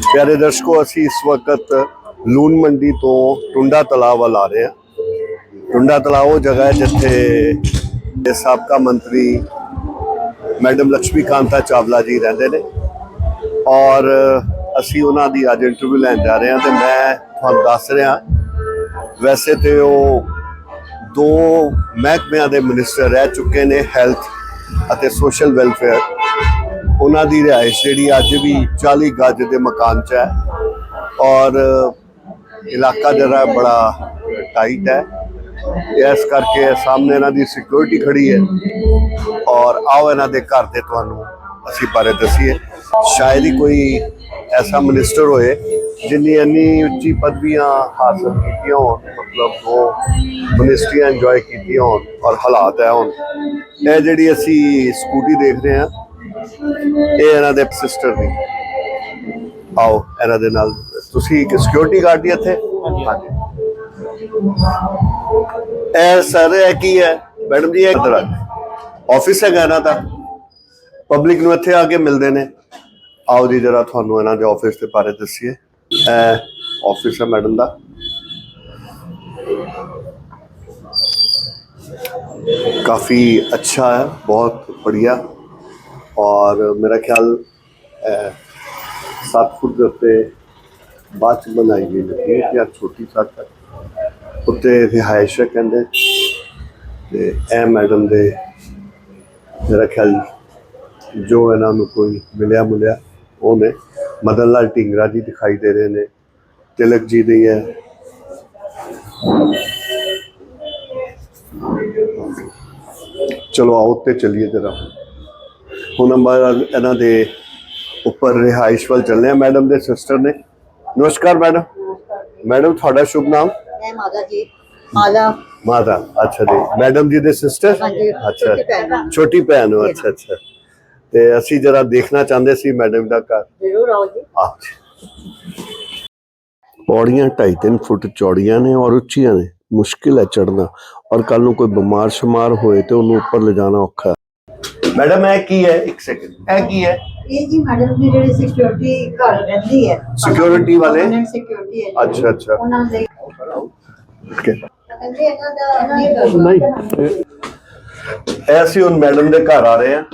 प्यारे दर्शकों, असी इस वक्त लून मंडी तो टुंडा तलाव वाल आ रहे हैं। टुंडा तलाव वो जगह है जिथे साबका मंत्री मैडम लक्ष्मी कांता चावला जी रहते हैं और असी उन्हों की अज इंटरव्यू लैन जा रहे हैं। तो मैं तुहानू दस रहा, वैसे तो वो 2 महकमियां के मिनिस्टर रह चुके हैं, हैल्थ और सोशल वेलफेयर। उन्होंने रिहाइश जी अज भी 40 गज के मकान च है और इलाका जरा बड़ा टाइट है, इस करके सामने इन्हों की सिक्योरिटी खड़ी है। और आओ इन्हों के घर से तुहानू असी बारे दसीए। शायद ही कोई ऐसा मिनिस्टर होए जिन्नी इन्नी उच्ची पदवियां हासिल की हो, मतलब 2 मिनिस्ट्रियां इंजॉय की हो और हालात है हुण। यह जी असी स्कूटी देख रहे हैं, ये इन्हां दे सिस्टर दी। आओ इन्हां दे नाल तुसी एक सिक्योरिटी गार्ड ही इत्थे? हाँ जी। ए सर है की है मैडम जी, इधर ऑफिस है इन्हां दा, पब्लिक नूं इत्थे आके मिलदे ने। आओ जी जरा तुहानूं इन्हां दे ऑफिस दे बारे दसीए। ऑफिस है मैडम दा, काफ़ी अच्छा है, बहुत बढ़िया। और मेरा ख्याल 7 फुट के उत्ते बाद बनाई गई लगी या छोटी छत उत्ते रिहायश है कहते। ए मैडम दे मेरा ख्याल जो इन्हों कोई मिलिया वो ने मदन लाल ढींगरा जी दिखाई दे रहे हैं, तिलक जी दी है। चलो आओ उत्ते चलिए जरा। हुण इन्हां दे उपर रिहाइश वाल चलने। मैडम दे सिस्टर ने। नमस्कार मैडम। मैडम थोड़ा शुभ नाम? माता जी। माता। अच्छा जी। मैडम जी दे सिस्टर? अच्छा, छोटी भैन हो। अच्छा अच्छा। ते असी जरा देखना चाहते सी मैडम दा घर। जरूर आओ जी। पौड़ियां 2.5-3 फुट चौड़ियां ने और उच्चियां ने, मुश्किल है चढ़ना। और कल नूं कोई बीमार शमार होए तो उन्होंने उपर ले जाना औखा। मैडम है की है? एक सेकंड, है की है? ये जी मैडम दी जेडी सिक्योरिटी घर रहंदी है, सिक्योरिटी वाले। सिक्योरिटी है। अच्छा अच्छा। उन्हां दे नहीं ऐसे उन मैडम दे घर आ रहे हैं।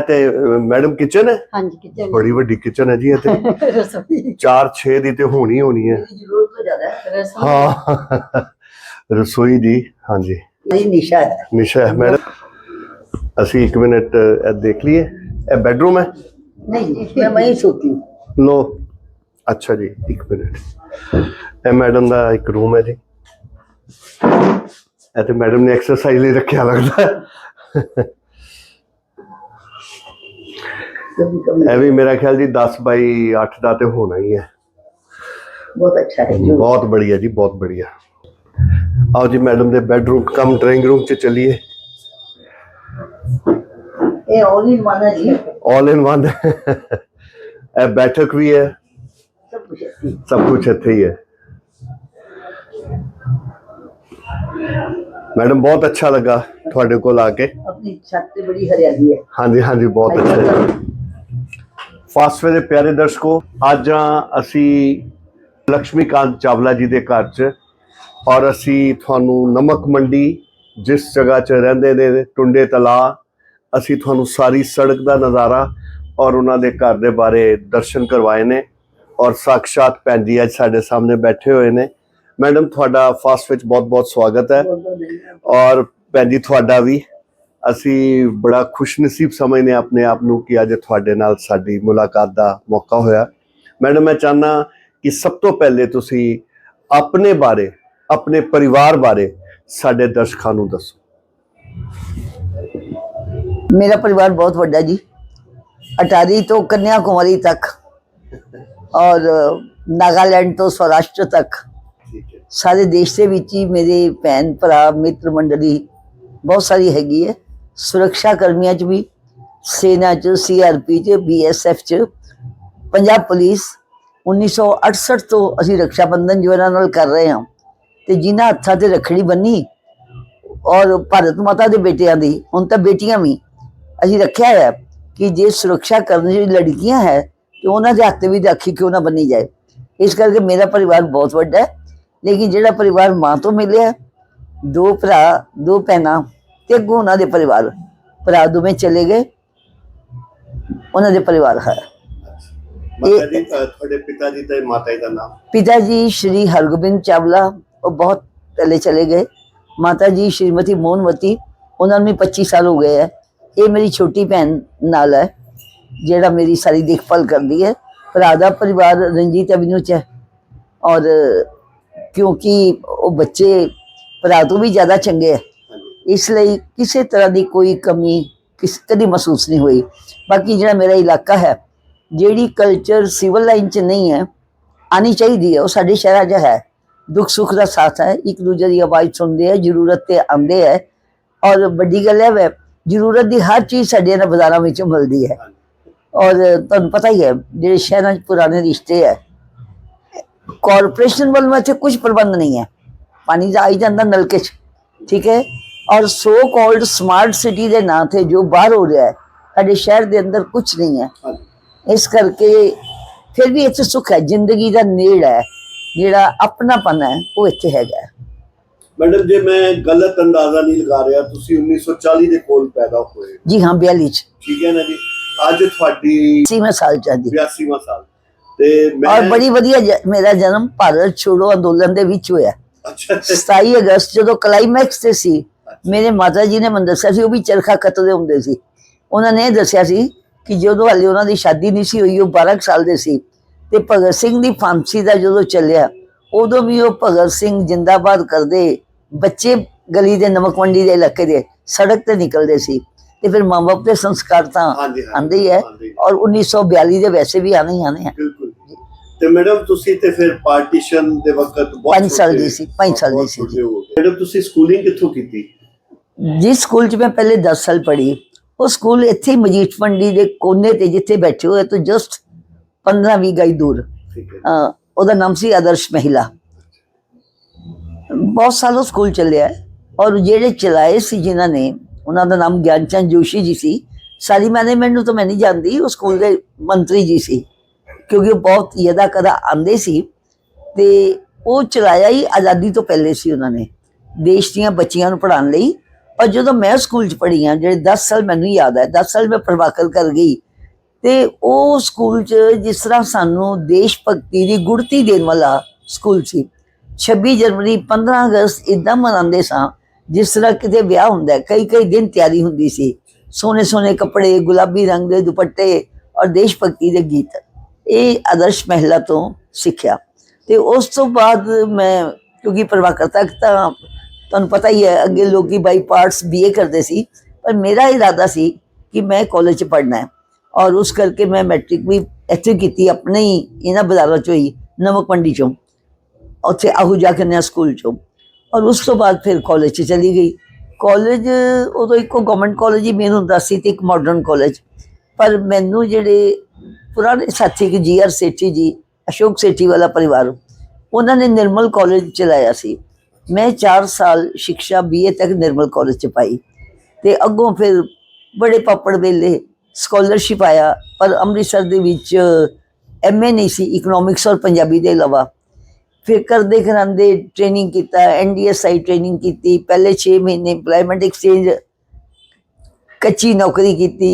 ते मैडम किचन है? हाँ जी किचन। बड़ी बड़ी किचन है जी। रसोई 4-6 दी ते होनी है। जरूरत तो ज्यादा है रसोई। हाँ रसोई जी। हाँ जी। नहीं निशा है। निशा है मैडम। असी 1 मिनट देख लिए। बेडरूम है? नहीं मैं वहीं सोती हूँ। लो अच्छा जी, 1 मिनट। मैडम का एक रूम है जी। तो मैडम ने एक्सरसाइज लिए रखा लगता है। भी मेरा ख्याल जी 10x8 का तो होना ही है। बहुत अच्छा है। बहुत बढ़िया जी, बहुत बढ़िया। आओ जी मैडम दे बेडरूम कम ड्राइंग रूम च चलिए। ये ऑल इन वन है जी। All in one. बैठक भी है, सब कुछ इत्थे ही है। मैडम बहुत अच्छा लगा थोड़े को आके। अपनी छत पे बड़ी हरियाली है। हाँ जी हाँ जी, बहुत अच्छा। फास्ट वे दे प्यारे दर्शकों, अज असी लक्ष्मी कांत चावला जी दे घर च और असी थानू नमक मंडी जिस जगह च रहिंदे ने टुंडे तला, असी थानू सारी सड़क का नज़ारा और उन्होंने घर के बारे दर्शन करवाए ने। और साक्षात भैन जी अज साडे सामने बैठे हुए ने। मैडम थोड़ा फास्ट विच बहुत बहुत स्वागत है। और भैन जी थोड़ा भी ਅਸੀਂ ਬੜਾ ਖੁਸ਼ਨਸੀਬ ਸਮਝਦੇ ਆਪਣੇ ਆਪ ਨੂੰ ਕਿ ਅੱਜ ਤੁਹਾਡੇ ਨਾਲ ਸਾਡੀ ਮੁਲਾਕਾਤ ਦਾ ਮੌਕਾ ਹੋਇਆ। ਮੈਡਮ, ਮੈਂ ਚਾਹੁੰਦਾ ਕਿ ਸਭ ਤੋਂ ਪਹਿਲੇ ਤੁਸੀਂ ਆਪਣੇ ਬਾਰੇ, ਆਪਣੇ ਪਰਿਵਾਰ ਬਾਰੇ ਸਾਡੇ ਦਰਸ਼ਕਾਂ ਨੂੰ ਦੱਸੋ। मेरा परिवार बहुत बड़ा जी, अटारी तो कन्याकुमारी तक और नागालैंड तो सौराष्ट्र तक सारे देश के विच ही मेरे भैन भरा मित्र मंडली बहुत सारी हैगी है। सुरक्षा कर्मियों च भी, सेना च, CRP च, BSF च, पंजाब पुलिस 1968 तो असी रक्षा बंधन जो इन्हां नाल कर रहे हैं ते जिन्हां हत्थां ते रखड़ी बन्नी और भारत माता के बेटियां दी हुण तां बेटियां भी ਅਸੀਂ ਰੱਖਿਆ ਹੈ ਕਿ ਜੇ ਸੁਰੱਖਿਆ ਕਰਨ ਜਿਹੜੀ ਲੜਕੀਆਂ ਹੈ ਤੇ ਉਹਨਾਂ ਦੇ ਹੱਥ ਵੀ ਰਾਖੀ ਕਿਉਂ ਨਾ ਬੰਨੀ ਜਾਏ। ਇਸ ਕਰਕੇ ਮੇਰਾ ਪਰਿਵਾਰ ਬਹੁਤ ਵੱਡਾ ਹੈ, ਲੇਕਿਨ ਜਿਹੜਾ ਪਰਿਵਾਰ ਮਾਂ ਤੋਂ ਮਿਲਿਆ, 2 ਭਰਾ 2 ਭੈਣਾਂ ਤੇ ਅੱਗੋਂ ਉਹਨਾਂ ਦੇ ਪਰਿਵਾਰ, ਭਰਾ ਦੋਵੇਂ ਚਲੇ ਗਏ, ਉਹਨਾਂ ਦੇ ਪਰਿਵਾਰ ਹੈ। ਮਾਤਾ ਜੀ, ਤੁਹਾਡੇ ਪਿਤਾ ਜੀ ਤੇ ਮਾਤਾ ਜੀ ਦਾ ਨਾਮ? पिता जी श्री हरगोबिंद चावला, वो बहुत पहले चले गए। माता जी श्रीमती मोहनवती, उन्होंने भी 25 साल हो गए है। ये मेरी छोटी भैन नाल है ਜਿਹੜਾ ਮੇਰੀ ਸਾਰੀ ਦੇਖਭਾਲ ਕਰਦੀ ਹੈ। ਭਰਾ ਦਾ ਪਰਿਵਾਰ ਰਣਜੀਤ ਐਵਨਿਊ 'ਚ ਹੈ ਔਰ ਕਿਉਂਕਿ ਉਹ ਬੱਚੇ ਭਰਾ ਤੋਂ ਵੀ ਜ਼ਿਆਦਾ ਚੰਗੇ ਹੈ, ਇਸ ਲਈ ਕਿਸੇ ਤਰ੍ਹਾਂ ਦੀ ਕੋਈ ਕਮੀ ਕਦੀ ਮਹਿਸੂਸ ਨਹੀਂ ਹੋਈ। ਬਾਕੀ ਜਿਹੜਾ ਮੇਰਾ ਇਲਾਕਾ ਹੈ, ਜਿਹੜੀ ਕਲਚਰ ਸਿਵਲ ਲਾਈਨ 'ਚ ਨਹੀਂ ਹੈ, ਆਉਣੀ ਚਾਹੀਦੀ ਹੈ, ਉਹ ਸਾਡੇ ਸ਼ਹਿਰਾਂ 'ਚ ਹੈ। ਦੁੱਖ ਸੁੱਖ ਦਾ ਸਾਥ ਹੈ, ਇੱਕ ਦੂਜੇ ਦੀ ਆਵਾਜ਼ ਸੁਣਦੇ ਹੈ, ਜ਼ਰੂਰਤ 'ਤੇ ਆਉਂਦੇ ਹੈ। ਔਰ ਵੱਡੀ ਗੱਲ ਹੈ ਜ਼ਰੂਰਤ ਦੀ ਹਰ ਚੀਜ਼ ਸਾਡੇ ਇਹਨਾਂ ਬਾਜ਼ਾਰਾਂ ਵਿੱਚ ਮਿਲਦੀ ਹੈ। ਔਰ ਤੁਹਾਨੂੰ ਪਤਾ ਹੀ ਹੈ ਜਿਹੜੇ ਸ਼ਹਿਰਾਂ 'ਚ ਪੁਰਾਣੇ ਰਿਸ਼ਤੇ ਹੈ, ਕਾਰਪੋਰੇਸ਼ਨ ਵੱਲੋਂ ਇੱਥੇ ਕੁਝ ਪ੍ਰਬੰਧ ਨਹੀਂ ਹੈ, ਪਾਣੀ ਦਾ ਆਈ ਜਾਂਦਾ ਨਲਕੇ 'ਚ, ਠੀਕ ਹੈ। ਔਰ ਸੋ ਕਾਲਡ ਸਮਾਰਟ ਸਿਟੀ ਦੇ ਨਾਂ 'ਤੇ ਜੋ ਬਾਹਰ ਹੋ ਰਿਹਾ ਹੈ, ਸਾਡੇ ਸ਼ਹਿਰ ਦੇ ਅੰਦਰ ਕੁਝ ਨਹੀਂ ਹੈ। ਇਸ ਕਰਕੇ ਫਿਰ ਵੀ ਇੱਥੇ ਸੁੱਖ ਹੈ, ਜ਼ਿੰਦਗੀ ਦਾ ਨੇੜ ਹੈ, ਜਿਹੜਾ ਆਪਣਾਪਨ ਹੈ ਉਹ ਇੱਥੇ ਹੈਗਾ। ਮੈਡਮ, ਜੇ ਮੈਂ ਗਲਤ ਅੰਦਾਜ਼ਾ ਨਹੀਂ ਲਗਾ ਰਿਹਾ, ਤੁਸੀਂ 1940 ਦੇ ਕੋਲ ਪੈਦਾ ਹੋਏ? ਜੀ ਹਾਂ, 42 ਚ। ਠੀਕ ਹੈ ਨਾ ਜੀ। ਅੱਜ ਤੁਹਾਡੀ 80ਵਾਂ ਸਾਲ ਚੱਲਦੀ 82ਵਾਂ ਸਾਲ ਤੇ ਮੈਂ ਔਰ ਬੜੀ ਵਧੀਆ ਮੇਰਾ ਜਨਮ ਭਾਰਤ ਛੋੜੋ ਅੰਦੋਲਨ ਦੇ ਵਿੱਚ ਹੋਇਆ। ਅੱਛਾ 27 ਅਗਸਤ ਜਦੋਂ ਕਲਾਈਮੈਕਸ ਤੇ ਸੀ, ਮੇਰੇ ਮਾਤਾ ਜੀ ਨੇ ਮੈਨੂੰ ਦੱਸਿਆ ਸੀ, ਉਹ ਵੀ ਚਰਖਾ ਕੱਤਦੇ ਹੁੰਦੇ ਸੀ। ਉਹਨਾਂ ਨੇ ਦੱਸਿਆ ਸੀ ਕਿ ਜਦੋਂ ਹਾਲੇ ਉਹਨਾਂ ਦੀ ਸ਼ਾਦੀ ਨਹੀਂ ਸੀ ਹੋਈ, ਉਹ 12 ਸਾਲ ਦੇ ਸੀ, ਤੇ ਭਗਤ ਸਿੰਘ ਦੀ ਫਾਂਸੀ ਦਾ ਜਦੋਂ ਚੱਲਿਆ, ਉਦੋਂ ਵੀ ਉਹ ਭਗਤ ਸਿੰਘ ਜਿੰਦਾਬਾਦ ਕਰਦੇ ਬੱਚੇ ਗਲੀ ਦੇ ਨਮਕ ਮੰਡੀ ਦੇ ਇਲਾਕੇ ਦੇ ਸੜਕ ਤੇ ਨਿਕਲਦੇ ਸੀ। ਤੇ ਫਿਰ ਮਾਂ ਬਾਪ ਦੇ ਸੰਸਕਾਰ ਤਾਂ ਆਉਂਦੇ ਹੀ ਹੈ, ਔਰ 1942 ਦੇ ਵੈਸੇ ਵੀ ਆਣੇ ਹੀ ਆਣੇ ਹੈ। ਬਿਲਕੁਲ। ਤੇ ਮੈਡਮ, ਤੁਸੀਂ ਤੇ ਫਿਰ ਪਾਰਟੀਸ਼ਨ ਦੇ ਵਕਤ 5 ਸਾਲ ਦੀ ਸੀ, 5 ਸਾਲ ਦੀ ਸੀ। ਮੈਡਮ, ਤੁਸੀਂ ਸਕੂਲਿੰਗ ਕਿੱਥੋਂ ਕੀਤੀ? ਜਿਸ ਸਕੂਲ 'ਚ ਮੈਂ ਪਹਿਲੇ 10 ਸਾਲ ਪੜ੍ਹੀ, ਉਹ ਸਕੂਲ ਇੱਥੇ ਮਜੀਠ ਮੰਡੀ ਦੇ ਕੋਨੇ ਤੇ ਜਿੱਥੇ ਬੈਠੇ ਹੋਏ ਤੋਂ ਜਸਟ 15-20 ਗਜ ਦੂਰ, ਉਹਦਾ ਨਾਮ ਸੀ ਆਦਰਸ਼ ਮਹਿਲਾ। ਬਹੁਤ ਸਾਲ ਉਹ ਸਕੂਲ ਚੱਲਿਆ, ਔਰ ਜਿਹੜੇ ਚਲਾਏ ਸੀ ਜਿਨ੍ਹਾਂ ਨੇ, ਉਹਨਾਂ ਦਾ ਨਾਮ ਗਿਆਨ ਚੰਦ ਜੋਸ਼ੀ ਜੀ ਸੀ। ਸਾਰੀ ਮੈਨੇਜਮੈਂਟ ਨੂੰ ਤਾਂ ਮੈਂ ਨਹੀਂ ਜਾਣਦੀ, ਉਹ ਸਕੂਲ ਦੇ ਮੰਤਰੀ ਜੀ ਸੀ, ਕਿਉਂਕਿ ਉਹ ਬਹੁਤ ਯਦਾ ਕਦਾ ਆਉਂਦੇ ਸੀ। ਤੇ ਉਹ ਚਲਾਇਆ ਹੀ ਆਜ਼ਾਦੀ ਤੋਂ ਪਹਿਲੇ ਸੀ ਉਹਨਾਂ ਨੇ, ਦੇਸ਼ ਦੀਆਂ ਬੱਚੀਆਂ ਨੂੰ ਪੜ੍ਹਾਉਣ ਲਈ। ਔਰ ਜਦੋਂ ਮੈਂ ਸਕੂਲ 'ਚ ਪੜ੍ਹੀ ਹਾਂ, ਜਿਹੜੇ 10 ਸਾਲ ਮੈਨੂੰ ਯਾਦ ਹੈ, 10 ਸਾਲ ਮੈਂ ਪ੍ਰਭਾਕਰ ਕਰ ਗਈ, ਤੇ ਉਹ ਸਕੂਲ 'ਚ ਜਿਸ ਤਰ੍ਹਾਂ ਸਾਨੂੰ ਦੇਸ਼ ਭਗਤੀ ਦੀ ਗੁੜਤੀ ਦੇਣ ਵਾਲਾ ਸਕੂਲ ਸੀ। 26 ਜਨਵਰੀ 15 ਅਗਸਤ ਇੱਦਾਂ ਮਨਾਉਂਦੇ ਸਾਂ ਜਿਸ ਤਰ੍ਹਾਂ ਕਿਤੇ ਵਿਆਹ ਹੁੰਦਾ, ਕਈ ਦਿਨ ਤਿਆਰੀ ਹੁੰਦੀ ਸੀ, ਸੋਹਣੇ ਸੋਹਣੇ ਕੱਪੜੇ, ਗੁਲਾਬੀ ਰੰਗ ਦੇ ਦੁਪੱਟੇ ਔਰ ਦੇਸ਼ ਭਗਤੀ ਦੇ ਗੀਤ। ਇਹ ਆਦਰਸ਼ ਮਹਿਲਾ ਤੋਂ ਸਿੱਖਿਆ। ਤੇ ਉਸ ਤੋਂ ਬਾਅਦ ਮੈਂ, ਕਿਉਂਕਿ ਪ੍ਰਭਾਕਰ ਤੱਕ ਤਾਂ ਤੁਹਾਨੂੰ ਪਤਾ ਹੀ ਹੈ, ਅੱਗੇ ਲੋਕੀ ਬਾਈ ਪਾਰਟਸ BA ਕਰਦੇ ਸੀ, ਪਰ ਮੇਰਾ ਇਰਾਦਾ ਸੀ ਕਿ ਮੈਂ ਕਾਲਜ 'ਚ ਪੜ੍ਹਨਾ ਹੈ, ਔਰ ਉਸ ਕਰਕੇ ਮੈਂ ਮੈਟ੍ਰਿਕ ਵੀ ਇੱਥੇ ਕੀਤੀ, ਆਪਣੇ ਹੀ ਇਹਨਾਂ ਬਾਜ਼ਾਰਾਂ 'ਚੋਂ ਹੀ, ਨਮਕ ਮੰਡੀ 'ਚੋਂ, ਉੱਥੇ आहूजा कन्या ਸਕੂਲ 'ਚੋਂ। ਔਰ ਉਸ ਤੋਂ ਬਾਅਦ ਫਿਰ ਕਾਲਜ 'ਚ ਚਲੀ ਗਈ। ਕਾਲਜ ਉਦੋਂ ਇੱਕੋ ਗਵਰਨਮੈਂਟ ਕਾਲਜ ਹੀ ਮੇਨ ਹੁੰਦਾ ਸੀ ਤੇ ਇੱਕ ਮਾਡਰਨ ਕਾਲਜ। ਪਰ ਮੈਨੂੰ ਜਿਹੜੇ ਪੁਰਾਣੇ ਸਾਥੀ ਕਿ GR ਸੇਠੀ ਜੀ, ਅਸ਼ੋਕ ਸੇਠੀ ਵਾਲਾ ਪਰਿਵਾਰ, ਉਹਨਾਂ ਨੇ ਨਿਰਮਲ ਕਾਲਜ ਚਲਾਇਆ ਸੀ। ਮੈਂ 4 ਸਾਲ ਸਿੱਖਿਆ BA ਤੱਕ ਨਿਰਮਲ ਕਾਲਜ 'ਚ ਪਾਈ, ਤੇ ਅੱਗੋਂ ਫਿਰ ਬੜੇ ਪਾਪੜ ਵੇਲੇ ਸਕਾਲਰਸ਼ਿਪ ਆਇਆ, ਪਰ ਅੰਮ੍ਰਿਤਸਰ ਦੇ ਵਿੱਚ MA ਨਹੀਂ ਸੀ, ਇਕਨੋਮਿਕਸ ਔਰ ਪੰਜਾਬੀ ਦੇ ਇਲਾਵਾ। ਫਿਰ ਕਰਦੇ ਕਰਾਂਦੇ ਟ੍ਰੇਨਿੰਗ ਕੀਤਾ, NDSI ਟ੍ਰੇਨਿੰਗ ਕੀਤੀ, ਪਹਿਲੇ 6 ਮਹੀਨੇ ਇੰਪਲਾਇਮੈਂਟ ਐਕਸਚੇਂਜ ਕੱਚੀ ਨੌਕਰੀ ਕੀਤੀ।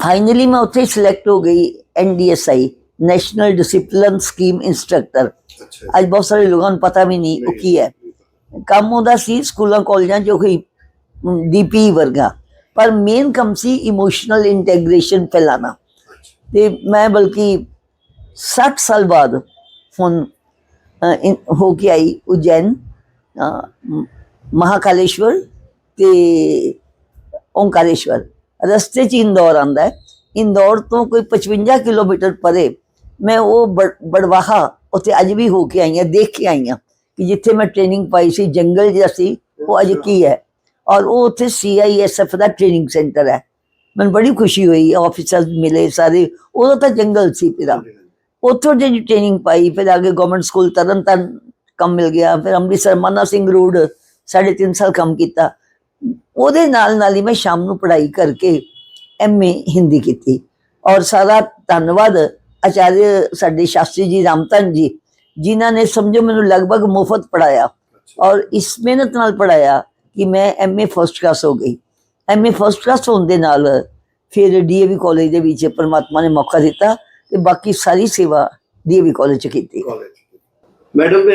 ਫਾਈਨਲੀ ਮੈਂ ਉੱਥੇ ਸਿਲੈਕਟ ਹੋ ਗਈ NDSI, national discipline scheme instructor. ਅੱਜ ਬਹੁਤ ਸਾਰੇ ਲੋਕਾਂ ਨੂੰ ਪਤਾ ਵੀ ਨਹੀਂ ਉਹ ਕੀ ਹੈ। ਕੰਮ ਉਹਦਾ ਸੀ ਸਕੂਲਾਂ ਕਾਲਜਾਂ 'ਚ ਕੋਈ ਡੀਪੀ ਵਰਗਾ, ਪਰ ਮੇਨ ਕੰਮ ਸੀ ਇਮੋਸ਼ਨਲ ਇੰਟੈਗ੍ਰੇਸ਼ਨ ਫੈਲਾਣਾ। ਤੇ ਮੈਂ ਬਲਕਿ 60 ਸਾਲ ਬਾਅਦ ਹੁਣ ਹੋ ਕੇ ਆਈ ਉਜੈਨ, ਮਹਾਕਾਲੇਸ਼ਵਰ ਤੇ ਓंकारेश्वर, ਰਸਤੇ 'ਚ ਇੰਦੌਰ ਆਉਂਦਾ ਹੈ। ਇੰਦੌਰ ਤੋਂ ਕੋਈ 55 ਕਿਲੋਮੀਟਰ ਪਰੇ ਮੈਂ ਉਹ ਬੜਵਾਹਾ ਉੱਥੇ ਅੱਜ ਵੀ ਹੋ ਕੇ ਆਈ ਹਾਂ, ਦੇਖ ਕੇ ਆਈ ਹਾਂ ਕਿ ਜਿੱਥੇ ਮੈਂ ਟ੍ਰੇਨਿੰਗ ਪਾਈ ਸੀ, ਜੰਗਲ ਜਿਹਾ ਸੀ, ਉਹ ਅੱਜ ਕੀ ਹੈ। ਔਰ ਉਹ ਉੱਥੇ CISF ਦਾ ਟ੍ਰੇਨਿੰਗ ਸੈਂਟਰ ਹੈ। ਮੈਨੂੰ ਬੜੀ ਖੁਸ਼ੀ ਹੋਈ, ਆਫਿਸਰ ਮਿਲੇ ਸਾਰੇ, ਉਦੋਂ ਤਾਂ ਜੰਗਲ ਸੀ ਪੂਰਾ। ਉੱਥੋਂ ਜਿਹੜੀ ਟ੍ਰੇਨਿੰਗ ਪਾਈ, ਫਿਰ ਆਗੇ ਗਵਰਨਮੈਂਟ ਸਕੂਲ ਤਰਨਤਾਰਨ ਕੰਮ ਮਿਲ ਗਿਆ, ਫਿਰ ਅੰਮ੍ਰਿਤਸਰ ਮਾਨਾ ਸਿੰਘ ਰੋਡ 3.5 ਸਾਲ ਕੰਮ ਕੀਤਾ। ਉਹਦੇ ਨਾਲ ਹੀ ਮੈਂ ਸ਼ਾਮ ਨੂੰ ਪੜ੍ਹਾਈ ਕਰਕੇ MA ਹਿੰਦੀ ਕੀਤੀ। ਔਰ ਸਾਰਾ ਧੰਨਵਾਦ ਆਚਾर्य ਸਾਡੇ ਸ਼ਾਸਤਰੀ ਜੀ ਰਾਮਤਨ ਜੀ, ਜਿਨ੍ਹਾਂ ਨੇ ਸਮਝੋ ਮੈਨੂੰ ਲਗਭਗ ਮੁਫਤ ਪੜਾਇਆ ਔਰ ਇਸ ਮਿਹਨਤ ਨਾਲ ਪੜਾਇਆ ਕਿ ਮੈਂ MA ਫਸਟ ਕਲਾਸ ਹੋ ਗਈ। MA ਫਸਟ ਕਲਾਸ ਹੋਣ ਦੇ ਨਾਲ ਫਿਰ DAV ਕਾਲਜ ਦੇ ਵਿੱਚ ਪਰਮਾਤਮਾ ਨੇ ਮੌਕਾ ਦਿੱਤਾ ਤੇ ਬਾਕੀ ਸਾਰੀ ਸੇਵਾ DAV ਕਾਲਜ 'ਚ ਕੀਤੀ। ਮੈਡਮ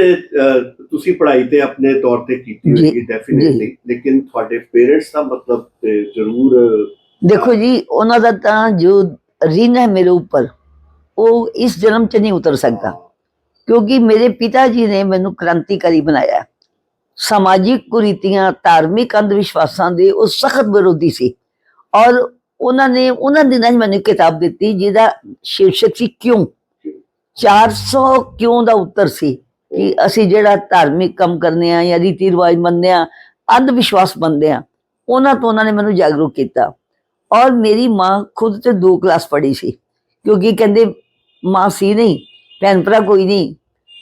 ਤੁਸੀਂ ਪੜ੍ਹਾਈ ਤੇ ਆਪਣੇ ਤੌਰ ਤੇ ਕੀਤੀ ਹੋਈ ਡੈਫੀਨਿਟਲੀ, ਲੇਕਿਨ ਤੁਹਾਡੇ ਪੇਰੈਂਟਸ ਦਾ ਮਤਲਬ ਤੇ ਜ਼ਰੂਰ ਦੇਖੋ ਜੀ, ਉਹਨਾਂ ਦਾ ਤਾਂ ਜੋ ਰਿਣ ਹੈ ਮੇਰੇ ਉੱਪਰ, ਉਹ ਇਸ ਜਨਮ 'ਚ ਨਹੀਂ ਉਤਰ ਸਕਦਾ, ਕਿਉਂਕਿ ਮੇਰੇ ਪਿਤਾ ਜੀ ਨੇ ਮੈਨੂੰ ਕ੍ਰਾਂਤੀਕਾਰੀ ਬਣਾਇਆ। ਸਮਾਜਿਕ ਕੁਰੀਤੀਆਂ, ਧਾਰਮਿਕ ਅੰਧ ਵਿਸ਼ਵਾਸਾਂ ਦੇ ਉਹ ਸਖਤ ਵਿਰੋਧੀ ਸੀ। ਔਰ ਉਹਨਾਂ ਨੇ ਉਹਨਾਂ ਦਿਨਾਂ 'ਚ ਮੈਨੂੰ ਕਿਤਾਬ ਦਿੱਤੀ ਜਿਹਦਾ ਸ਼ੀਰਸ਼ਕ ਸੀ ਕਿਉਂ। 400 ਕਿਉਂ ਦਾ ਉੱਤਰ ਸੀ ਕਿ ਅਸੀਂ ਜਿਹੜਾ ਧਾਰਮਿਕ ਕੰਮ ਕਰਨੇ ਆ ਜਾਂ ਰੀਤੀ ਰਿਵਾਜ ਮੰਨਦੇ ਆ, ਅੰਧ ਵਿਸ਼ਵਾਸ ਮੰਨਦੇ ਆ, ਉਹਨਾਂ ਤੋਂ ਉਹਨਾਂ ਨੇ ਮੈਨੂੰ ਜਾਗਰੂਕ ਕੀਤਾ। ਔਰ ਮੇਰੀ ਮਾਂ ਖੁਦ ਤੇ 2 ਕਲਾਸ ਪੜ੍ਹੀ ਸੀ, ਕਿਉਂਕਿ ਕਹਿੰਦੇ ਮਾਂ ਸੀ ਨਹੀਂ, ਭੈਣ ਭਰਾ ਕੋਈ ਨਹੀਂ,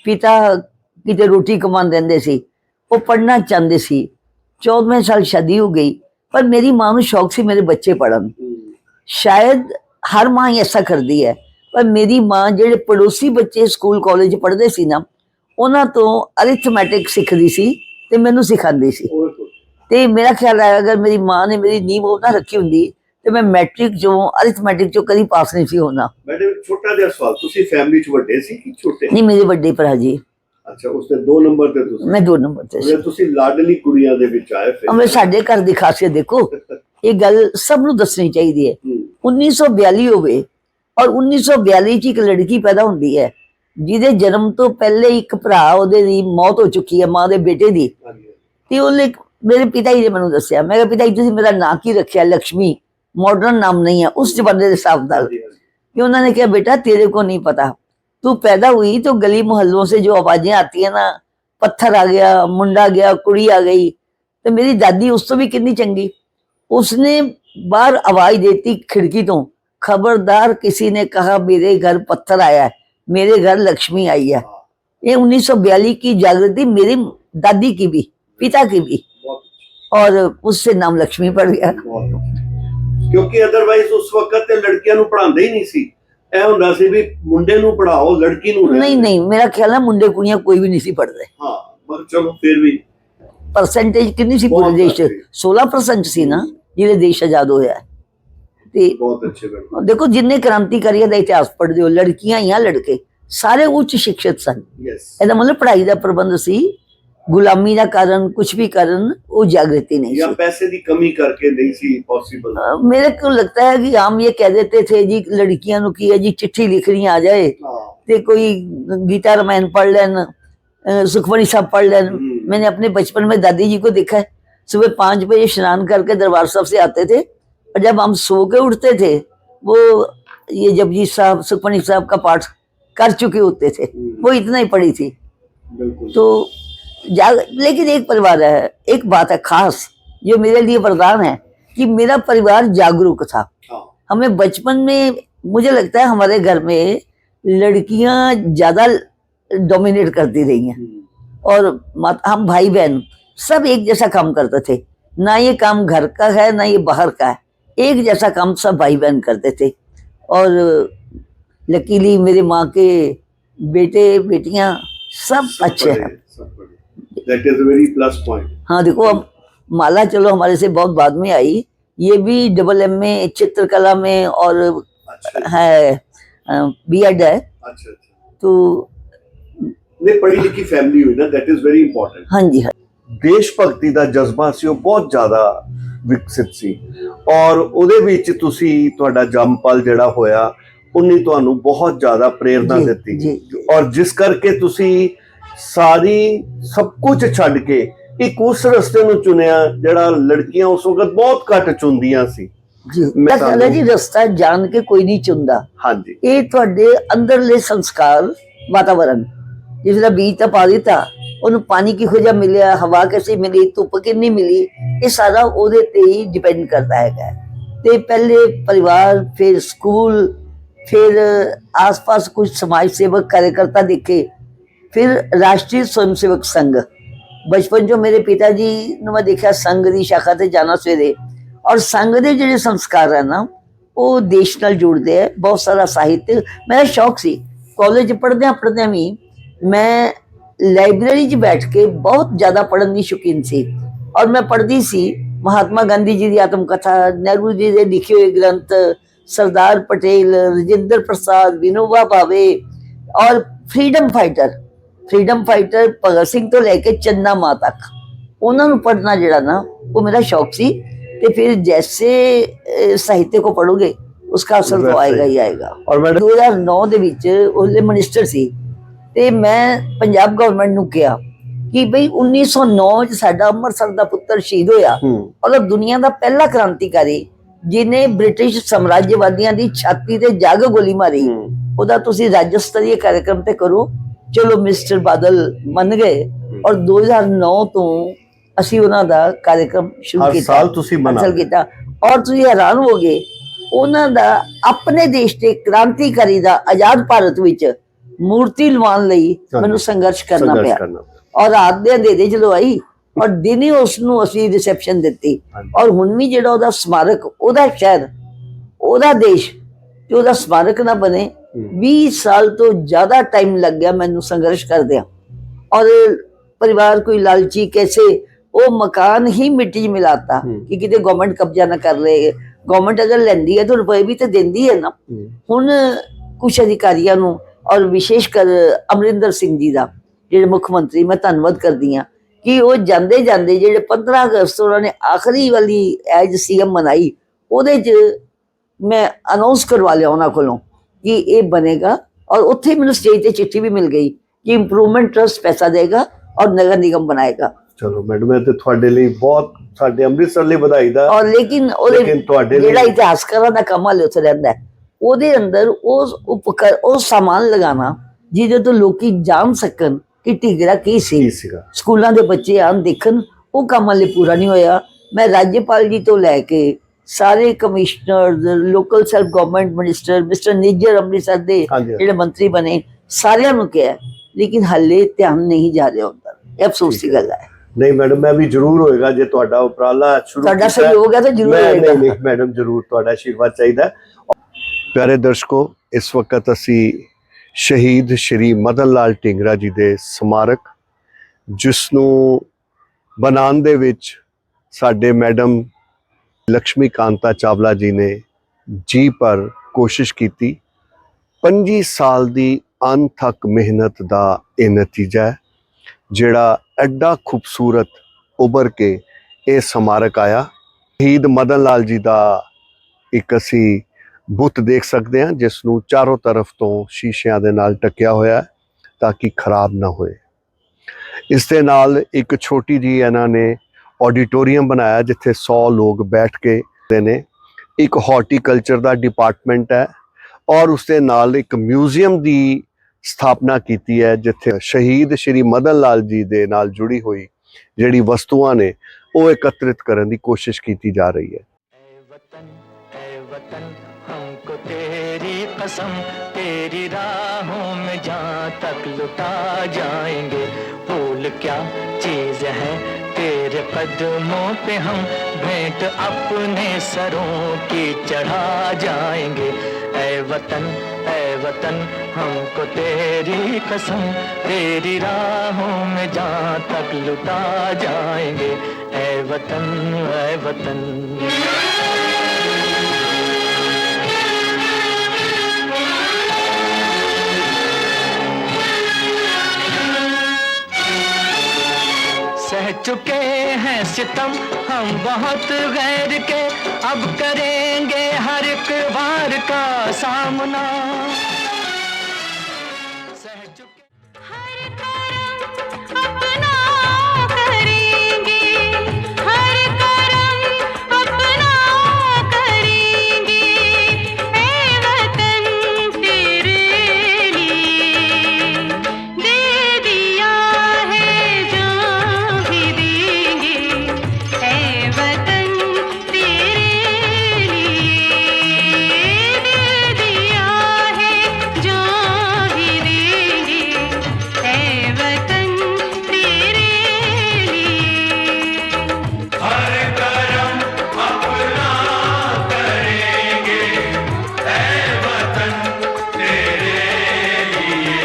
ਪਿਤਾ ਕਿਤੇ ਰੋਟੀ ਕਮਾਉਣ ਦਿੰਦੇ ਸੀ, ਉਹ ਪੜ੍ਹਨਾ ਚਾਹੁੰਦੇ ਸੀ। 14ਵੇਂ ਸਾਲ ਸ਼ਾਦੀ ਹੋ ਗਈ, ਪਰ ਮੇਰੀ ਮਾਂ ਨੂੰ ਸ਼ੌਕ ਸੀ ਮੇਰੇ ਬੱਚੇ ਪੜ੍ਹਨ। ਸ਼ਾਇਦ ਹਰ ਮਾਂ ਹੀ ਐਸਾ ਕਰਦੀ ਹੈ, ਪਰ ਮੇਰੀ ਮਾਂ ਜਿਹੜੇ ਪੜੋਸੀ ਬੱਚੇ ਸਕੂਲ ਕਾਲਜ ਪੜ੍ਹਦੇ ਸੀ ਨਾ, ਉਹਨਾਂ ਤੋਂ ਅਰਿਥਮੈਟਿਕ ਸਿੱਖਦੀ ਸੀ ਤੇ ਮੈਨੂੰ ਸਿਖਾਉਂਦੀ ਸੀ। ਤੇ ਮੇਰਾ ਖਿਆਲ ਹੈ ਅਗਰ ਮੇਰੀ ਮਾਂ ਨੇ ਮੇਰੀ ਨੀਂਹ ਉਹ ਨਾ ਰੱਖੀ ਹੁੰਦੀ ਤੇ ਮੈਂ ਮੈਟ੍ਰਿਕ ਚੋਂ ਅਰਿਥਮੈਟਿਕ ਚੋਂ ਕਦੀ ਪਾਸ ਨਹੀਂ ਸੀ ਹੋਣਾ। ਮੈਡਮ ਛੋਟਾ ਜਿਹਾ ਸਵਾਲ, ਤੁਸੀਂ ਫੈਮਿਲੀ 'ਚ ਵੱਡੇ ਸੀ ਕਿ ਛੋਟੇ? ਨਹੀਂ, ਮੇਰੇ ਵੱਡੇ ਭਰਾ ਜੀ। ਅੱਛਾ, ਉਸਦੇ 2 ਨੰਬਰ ਤੇ ਤੁਸੀਂ? ਮੈਂ 2 ਨੰਬਰ ਤੇ ਸੀ। ਤੁਸੀਂ ਲਾਡਲੀ ਕੁੜੀਆਂ ਦੇ ਵਿੱਚ ਆਏ ਫਿਰ? ਮੈਂ ਸਾਡੇ ਘਰ ਦੀ ਖਾਸੀਅਤ ਦੇਖੋ, ਇਹ ਗੱਲ ਸਭ ਨੂੰ ਦੱਸਣੀ ਚਾਹੀਦੀ ਹੈ। 1942 ਹੋਵੇ ਔਰ 1942 ਚ ਇੱਕ ਲੜਕੀ ਪੈਦਾ ਹੁੰਦੀ ਹੈ ਜਿਹਦੇ ਜਨਮ ਤੋਂ ਪਹਿਲੇ ਇੱਕ ਭਰਾ ਉਹਦੇ ਦੀ ਮੌਤ ਹੋ ਚੁੱਕੀ ਹੈ, ਮਾਂ ਦੇ ਬੇਟੇ ਦੀ। ਤੇ ਉਹਨੇ ਮੇਰੇ ਪਿਤਾ ਜੀ ਨੇ ਮੈਨੂੰ ਦੱਸਿਆ, ਮੈਂ ਕਿਹਾ ਪਿਤਾ ਜੀ ਤੁਸੀਂ ਮੇਰਾ ਨਾਂ ਕੀ ਰੱਖਿਆ? ਲక్ష్ਮੀ, ਮਾਡਰਨ ਨਾਮ ਨਹੀਂ ਹੈ ਉਸ ਜ਼ਮਾਨੇ ਦੇ ਹਿਸਾਬ ਨਾਲ। कि उन्होंने कहा बेटा तेरे को नहीं पता, तू पैदा हुई तो गली मोहल्लों से जो आवाजें आती है ना, पत्थर आ गया, मुंडा गया, कुड़ी आ गई। तो मेरी दादी उस तो भी कितनी चंगी, उसने बाहर आवाज देती खिड़की तो, खबरदार किसी ने कहा मेरे घर पत्थर आया है, मेरे घर लक्ष्मी आई है। ये 1942 की जागृति मेरी दादी की भी, पिता की भी, और उससे नाम लक्ष्मी पड़ गया। क्योंकि अदरवाइज उस वक्त लड़कियां नु पढ़ांदे ही नहीं सी, ऐ हुंदा सी भी मुंडे नु पढ़ाओ लड़की नु नहीं नहीं, मेरा ख्याल है मुंडे कुड़ियां कोई भी नहीं सी पढ़दे। हां, पर चलो फिर भी परसेंटेज कितनी सी पूरे देश च? 16% सी ना जिहड़े देश आजाद होया है। ते बहुत अच्छे बैठे देखो जिन्ने क्रांतिकारियों का इतिहास पढ़दे हो, लड़कियां या लड़के सारे उच्च शिक्षित सन। यस, ਇਹਦਾ मतलब पढ़ाई का प्रबंध सी, गुलामी का कारण कुछ भी कारण वो जागृति नहीं या सी। पैसे की कमी करके नहीं सी पॉसिबल। मेरे को लगता है कि हम ये कह देते थे जी लड़कियां नु की है जी चिट्ठी लिखनी आ जाए ते कोई गीता रामायण पढ़ लेन, सुखमनी साहब पढ़ लेन। मैंने अपने बचपन में दादी जी को देखा है, सुबह 5 बजे स्नान करके दरबार साहब से आते थे, और जब हम सो के उठते थे वो ये जपजी साहब सुखमनी साहब का पाठ कर चुके होते थे, वो इतना ही पढ़ी थी। तो लेकिन एक परिवार है, एक बात है खास जो मेरे लिए वरदान है कि मेरा परिवार जागरूक था। हमें बचपन में मुझे लगता है हमारे घर में लड़कियां ज्यादा डोमिनेट करती रही हैं, और हम भाई बहन सब एक जैसा काम करते थे, ना ये काम घर का है ना ये बाहर का है, एक जैसा काम सब भाई बहन करते थे। और लकीली मेरे माँ के बेटे बेटियां सब अच्छे हैं। That is a very plus point. हाँ देखो, अब माला चलो हमारे से बहुत बाद में आई, ये भी DMA में चित्रकला में और है B.Ed है। अच्छा, तो नहीं पढ़ी लिखी फैमिली हुई ना, that is very important. हाँ जी हाँ। ਦੇਸ਼ ਭਗਤੀ ਦਾ ਜਜ਼ਬਾ ਸੀ ਉਹ ਬਹੁਤ ਜ਼ਿਆਦਾ ਵਿਕਸਿਤ ਸੀ, ਔਰ ਉਹਦੇ ਵਿੱਚ ਤੁਸੀਂ ਤੁਹਾਡਾ ਜੰਮਪਲ ਜਿਹੜਾ ਹੋਇਆ ਉਹਨੇ ਤੁਹਾਨੂੰ ਬਹੁਤ ਜ਼ਿਆਦਾ ਪ੍ਰੇਰਨਾ ਜੀ, ਦਿੱਤੀ, ਜੀ। ਔਰ ਜਿਸ ਕਰਕੇ ਤੁਸੀਂ ਸਾਰੀ ਸਭ ਕੁਝ ਛੱਡ ਕੇ ਇੱਕ ਉਸ ਰਸਤੇ ਨੂੰ ਚੁਣਿਆ ਜਿਹੜਾ ਲੜਕੀਆਂ ਉਸ ਵਕਤ ਬਹੁਤ ਘੱਟ ਚੁਣਦੀਆਂ ਸੀ। ਜੀ ਮੈਂ ਮੈਂ ਕਹਿੰਦਾ ਜੀ ਰਸਤਾ ਜਾਣ ਕੇ ਕੋਈ ਨਹੀਂ ਚੁੰਦਾ, ਹਾਂਜੀ, ਇਹ ਤੁਹਾਡੇ ਅੰਦਰਲੇ ਸੰਸਕਾਰ ਵਾਤਾਵਰਨ ਜਿਸ ਦਾ ਬੀਜ ਤਾਂ ਪਾ ਦਿੱਤਾ, ਉਹਨੂੰ ਪਾਣੀ ਕਿਹੋ ਜਿਹਾ ਮਿਲਿਆ, ਹਵਾ ਕਿਵੇਂ ਮਿਲੀ, ਧੁੱਪ ਕਿੰਨੀ ਮਿਲੀ, ਇਹ ਸਾਰਾ ਉਹਦੇ ਤੇ ਹੀ ਡਿਪੈਂਡ ਕਰਦਾ ਹੈਗਾ। ਤੇ ਪਹਿਲੇ ਪਰਿਵਾਰ, ਫਿਰ ਸਕੂਲ, ਫਿਰ ਆਸ-ਪਾਸ ਕੁਝ ਸਮਾਜ ਸੇਵਕ ਕਾਰਜਕਰਤਾ ਦੇਖੇ, ਫਿਰ ਰਾਸ਼ਟਰੀ स्वयं सेवक संघ। बचपन जो मेरे पिता जी ਨੂੰ ਮੈਂ ਦੇਖਿਆ ਸੰਘ ਦੀ ਸ਼ਾਖਾ ਤੇ ਜਾਣਾ ਸਵੇਰੇ, ਔਰ ਸੰਘ ਦੇ ਜਿਹੜੇ ਸੰਸਕਾਰ ਹੈ ਨਾ ਉਹ ਦੇਸ਼ ਨਾਲ ਜੁੜਦੇ ਹੈ। ਬਹੁਤ ਸਾਰਾ ਸਾਹਿਤ ਮੇਰਾ ਸ਼ੌਕ ਸੀ। ਕਾਲਜ ਪੜ੍ਹਦਿਆਂ ਵੀ ਮੈਂ ਲਾइब्रेरी 'ਚ ਬੈਠ ਕੇ ਬਹੁਤ ਜ਼ਿਆਦਾ ਪੜ੍ਹਨ ਦੀ ਸ਼ੌਕੀਨ ਸੀ, ਔਰ ਮੈਂ ਪੜ੍ਹਦੀ ਸੀ ਮਹਾਤਮਾ ਗਾਂਧੀ ਜੀ ਦੀ ਆਤਮ ਕਥਾ, ਨਹਿਰੂ ਜੀ ਦੇ ਲਿਖੇ ਹੋਏ ਗ੍ਰੰਥ, ਸਰਦਾਰ ਪਟੇਲ, ਰਜਿੰਦਰ ਪ੍ਰਸਾਦ, ਵਿਨੋਬਾ ਭਾਵੇ, ਔਰ ਫਰੀडम फाइटर ਭਗਤ ਸਿੰਘ ਤੋਂ ਲੈ ਕੇ ਚੰਨਾ ਮਾਂ ਤੱਕ ਉਹਨਾਂ ਨੂੰ ਪੜ੍ਹਨਾ ਜਿਹੜਾ ਨਾ ਉਹ ਮੇਰਾ ਸ਼ੌਕ ਸੀ। ਤੇ ਫਿਰ ਜੈਸੇ ਸਾਹਿत्य को पढ़ोगे उसका असर तो आएगा ही आएगा। और मैडम 2009 ਦੇ ਵਿੱਚ ਉਹਲੇ ਮਿਨਿਸਟਰ ਸੀ ਤੇ ਮੈਂ ਪੰਜਾਬ ਗਵਰਨਮੈਂਟ ਨੂੰ ਕਿਹਾ ਕਿ ਬਈ 1909 ਚ ਸਾਡਾ ਅੰਮ੍ਰਿਤਸਰ ਦਾ ਪੁੱਤਰ ਸ਼ਹੀਦ ਹੋਇਆ, ਔਰ ਦੁਨੀਆ ਦਾ ਪਹਿਲਾ ਕ੍ਰਾਂਤੀਕਾਰੀ ਜਿਹਨੇ ਬ੍ਰਿਟਿਸ਼ ਸਾਮਰਾਜਵਾਦੀਆਂ ਦੀ ਛਾਤੀ ਤੇ ਜੱਗ ਗੋਲੀ ਮਾਰੀ, ਉਹਦਾ ਤੁਸੀਂ ਰਾਜ ਸਤਰੀय कार्यक्रम ਤੇ ਕਰੋ। ਚਲੋ ਮਿਸਟਰ ਬਾਦਲ ਮੰਨ ਗਏ, ਔਰ 2009 ਤੋਂ ਅਸੀਂ ਉਹਨਾਂ ਦਾ ਕਾਰਜਕ੍ਰਮ ਸ਼ੁਰੂ ਹਰ ਕੀਤਾ, ਸਾਲ ਤੁਸੀਂ ਹਾਸਲ ਕੀਤਾ। ਔਰ ਤੁਸੀਂ ਹੈਰਾਨ ਹੋਗੇ ਉਹਨਾਂ ਦਾ ਆਪਣੇ ਦੇਸ਼ ਦੇ ਕ੍ਰਾਂਤੀਕਾਰੀ ਦਾ ਆਜ਼ਾਦ ਭਾਰਤ ਵਿੱਚ ਮੂਰਤੀ ਲਵਾਉਣ ਲਈ ਮੈਨੂੰ ਸੰਘਰਸ਼ ਕਰਨਾ ਪਿਆ, ਔਰ ਰਾਤ ਦੇ ਅੰਧੇਰੇ ਚ ਲਵਾਈ, ਔਰ ਦਿਨੇ ਉਸ ਨੂੰ ਅਸੀਂ ਰਿਸੈਪਸ਼ਨ ਦਿੱਤੀ। ਔਰ ਹੁਣ ਵੀ ਜਿਹੜਾ ਉਹਦਾ ਸਮਾਰਕ, ਉਹਦਾ ਸ਼ਹਿਰ, ਉਹਦਾ ਦੇਸ਼ ਤੇ ਉਹਦਾ ਸਮਾਰਕ ਨਾ ਬਣੇ, 20 ਸਾਲ ਤੋਂ ਜ਼ਿਆਦਾ ਟਾਈਮ ਲੱਗ ਗਿਆ ਮੈਨੂੰ ਸੰਘਰਸ਼ ਕਰਦਿਆਂ। ਔਰ परिवार कोई लालची कैसे वो मकान ही मिट्टी च मिलाता कि किते गवर्नमेंट कब्जा ना कर ले। गवर्नमेंट अगर लैंदी है तो रुपए भी तो देंदी है ना। हुण कुछ अधिकारियों नूं और विशेषकर अमरिंदर सिंह जी का जिहड़े मुख मंत्री, मैं धन्नवाद करदी हां कि वो जांदे जांदे जिहड़े 15 अगस्त उन्होंने आखिरी वाली एज सीएम मनाई, ਉਹਦੇ ਚ मैं अनाउंस करवा लिया उन्होंने कोलों कि ये बनेगा, और उत्थे मैनूं स्टेज ते चिट्ठी भी मिल गई कि इंप्रूवमेंट ट्रस्ट पैसा देगा और नगर निगम बनाएगा। चलो मैडम, ਇਹ ਤੇ ਤੁਹਾਡੇ ਲਈ ਬਹੁਤ, ਸਾਡੇ ਅੰਮ੍ਰਿਤਸਰ ਲਈ ਵਧਾਈ ਦਾ। और लेकिन ਤੁਹਾਡੇ ਲਈ ਜਿਹੜਾ ਇਤਿਹਾਸਕਾਰਾਂ ਦਾ ਕੰਮ ਹਾਲੇ ਉੱਥੇ ਰਹਿੰਦਾ ਹੈ, ਉਹਦੇ ਅੰਦਰ ਉਹ ਸਾਮਾਨ ਲਗਾਉਣਾ ਜਿਹਦੇ ਤੋਂ ਲੋਕੀ ਜਾਣ ਸਕਣ ਕਿ ਢੀਗਰਾ ਕੀ ਸੀ, ਸਕੂਲਾਂ ਦੇ ਬੱਚੇ ਆਉਣ ਦੇਖਣ, ਉਹ ਕੰਮ ਹਾਲੇ ਪੂਰਾ ਨਹੀਂ ਹੋਇਆ। ਮੈਂ ਰਾਜਪਾਲ ਜੀ ਤੋਂ ਲੈ ਕੇ ਸਾਰੇ commissioner, local self government minister, mister Nijjar Amritsar ਦੇ ਜਿਹੜੇ ਮੰਤਰੀ ਬਣੇ, ਸਾਰਿਆਂ ਨੂੰ ਕਿਹਾ, ਲੇਕਿਨ ਹਾਲੇ ਧਿਆਨ ਨਹੀਂ ਜਾ ਰਿਹਾ ਹੁੰਦਾ। ਇਹ ਅਫਸੋਸ ਦੀ ਗੱਲ ਹੈ। नहीं मैडम, मैं भी जरूर होएगा जे ਤੁਹਾਡਾ ਉਪਰਾਲਾ ਸ਼ੁਰੂ ਤੁਹਾਡਾ ਸਹਿਯੋਗ ਹੈ ਤਾਂ ਜ਼ਰੂਰ ਹੋਏਗਾ। नहीं मैडम, जरूर ਤੁਹਾਡਾ ਆਸ਼ੀਰਵਾਦ ਚਾਹੀਦਾ। ਪਿਆਰੇ ਦਰਸ਼ਕੋ, ਇਸ ਵਕਤ ਅਸੀਂ ਸ਼ਹੀਦ ਸ਼੍ਰੀ ਮਦਨ ਲਾਲ ਢੀਂਗਰਾ ਜੀ ਦੇ ਸਮਾਰਕ, ਜਿਸ ਨੂੰ ਬਣਾਉਣ ਦੇ ਵਿੱਚ ਸਾਡੇ ਮੈਡਮ ਲక్ష్ਮੀ ਕਾਂਤਾ ਚਾਵਲਾ ਜੀ ਨੇ ਜੀ ਪਰ ਕੋਸ਼ਿਸ਼ ਕੀਤੀ। 25 ਸਾਲ ਦੀ ਅਣਥੱਕ ਮਿਹਨਤ ਦਾ ਇਹ ਨਤੀਜਾ ਹੈ ਜਿਹੜਾ ਐਡਾ ਖੂਬਸੂਰਤ ਉਭਰ ਕੇ ਇਹ ਸਮਾਰਕ ਆਇਆ। ਸ਼ਹੀਦ ਮਦਨ ਲਾਲ ਜੀ ਦਾ ਇੱਕ ਅਸੀਂ ਬੁੱਤ ਦੇਖ ਸਕਦੇ ਹਾਂ, ਜਿਸ ਨੂੰ ਚਾਰੋਂ ਤਰਫ ਤੋਂ ਸ਼ੀਸ਼ਿਆਂ ਦੇ ਨਾਲ ਢੱਕਿਆ ਹੋਇਆ ਹੈ ਤਾਂ ਕਿ ਖਰਾਬ ਨਾ ਹੋਏ। ਇਸ ਦੇ ਨਾਲ ਇੱਕ ਛੋਟੀ ਜੀ ਇਹਨਾਂ ਨੇ ਆਡੀਟੋਰੀਅਮ ਬਣਾਇਆ ਜਿੱਥੇ 100 ਲੋਕ ਬੈਠ ਕੇ ਨੇ। ਇੱਕ ਹਾਰਟੀਕਲਚਰ ਦਾ ਡਿਪਾਰਟਮੈਂਟ ਹੈ, ਔਰ ਉਸ ਦੇ ਨਾਲ ਇੱਕ ਮਿਊਜ਼ੀਅਮ ਦੀ ਸਥਾਪਨਾ ਕੀਤੀ ਹੈ ਜਿੱਥੇ ਸ਼ਹੀਦ ਸ਼੍ਰੀ ਮਦਨ ਲਾਲ ਜੀ ਦੇ ਨਾਲ ਜੁੜੀ ਹੋਈ ਜਿਹੜੀ ਵਸਤੂਆਂ ਨੇ ਉਹ ਇਕੱਤਰਿਤ ਕਰਨ ਦੀ ਕੋਸ਼ਿਸ਼ ਕੀਤੀ ਜਾ ਰਹੀ ਹੈ। हमको तेरी कसम, तेरी राहों में जहाँ तक लुटा जाएंगे। फूल क्या चीज है तेरे कदमों पे हम भेंट अपने सरों की चढ़ा जाएंगे। ऐ वतन हमको तेरी कसम, तेरी राहों में जहाँ तक लुटा जाएंगे। ऐ वतन चुके हैं सितम हम बहुत गैर के, अब करेंगे हर एक वार का सामना। सह चुके हर करम अपना करेंगे, हर करम अपना करेंगे, ऐ वतन तेरे लिए दे दिया है जान भी देंगे, ऐ वतन तेरे लिए दे दिया है जान भी देंगे, ऐ वतन तेरे लिए। हर करम अपना करेंगे, ऐ वतन तेरे लिए।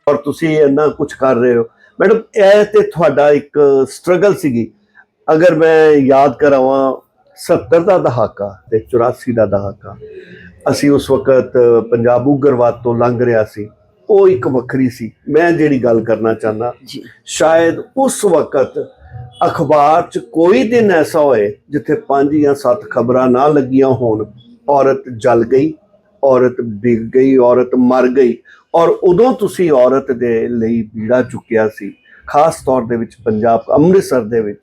ਔਰ ਤੁਸੀਂ ਇੰਨਾ ਕੁਝ ਕਰ ਰਹੇ ਹੋ ਮੈਡਮ, ਇਹ ਤੇ ਤੁਹਾਡਾ ਇੱਕ ਸਟਰਗਲ ਸੀਗੀ। ਅਗਰ ਮੈਂ ਯਾਦ ਕਰਾਵਾਂ 70 ਦਾ ਦਹਾਕਾ ਤੇ 84 ਦਾ ਦਹਾਕਾ, ਅਸੀਂ ਉਸ ਵਕਤ ਪੰਜਾਬ ਉਗਰਵਾਦ ਤੋਂ ਲੰਘ ਰਿਹਾ ਸੀ, ਉਹ ਇੱਕ ਵੱਖਰੀ ਸੀ। ਮੈਂ ਜਿਹੜੀ ਗੱਲ ਕਰਨਾ ਚਾਹੁੰਦਾ, ਜੀ ਸ਼ਾਇਦ ਉਸ ਵਕਤ ਅਖਬਾਰ 'ਚ ਕੋਈ ਦਿਨ ਐਸਾ ਹੋਏ ਜਿੱਥੇ 5 ਜਾਂ 7 ਖਬਰਾਂ ਨਾ ਲੱਗੀਆਂ ਹੋਣ, ਔਰਤ ਜਲ ਗਈ, ਔਰਤ ਡਿੱਗ ਗਈ, ਔਰਤ ਮਰ ਗਈ। ਔਰ ਉਦੋਂ ਤੁਸੀਂ ਔਰਤ ਦੇ ਲਈ ਬੀੜਾ ਚੁੱਕਿਆ ਸੀ, ਖਾਸ ਤੌਰ ਦੇ ਵਿੱਚ ਪੰਜਾਬ ਅੰਮ੍ਰਿਤਸਰ ਦੇ ਵਿੱਚ,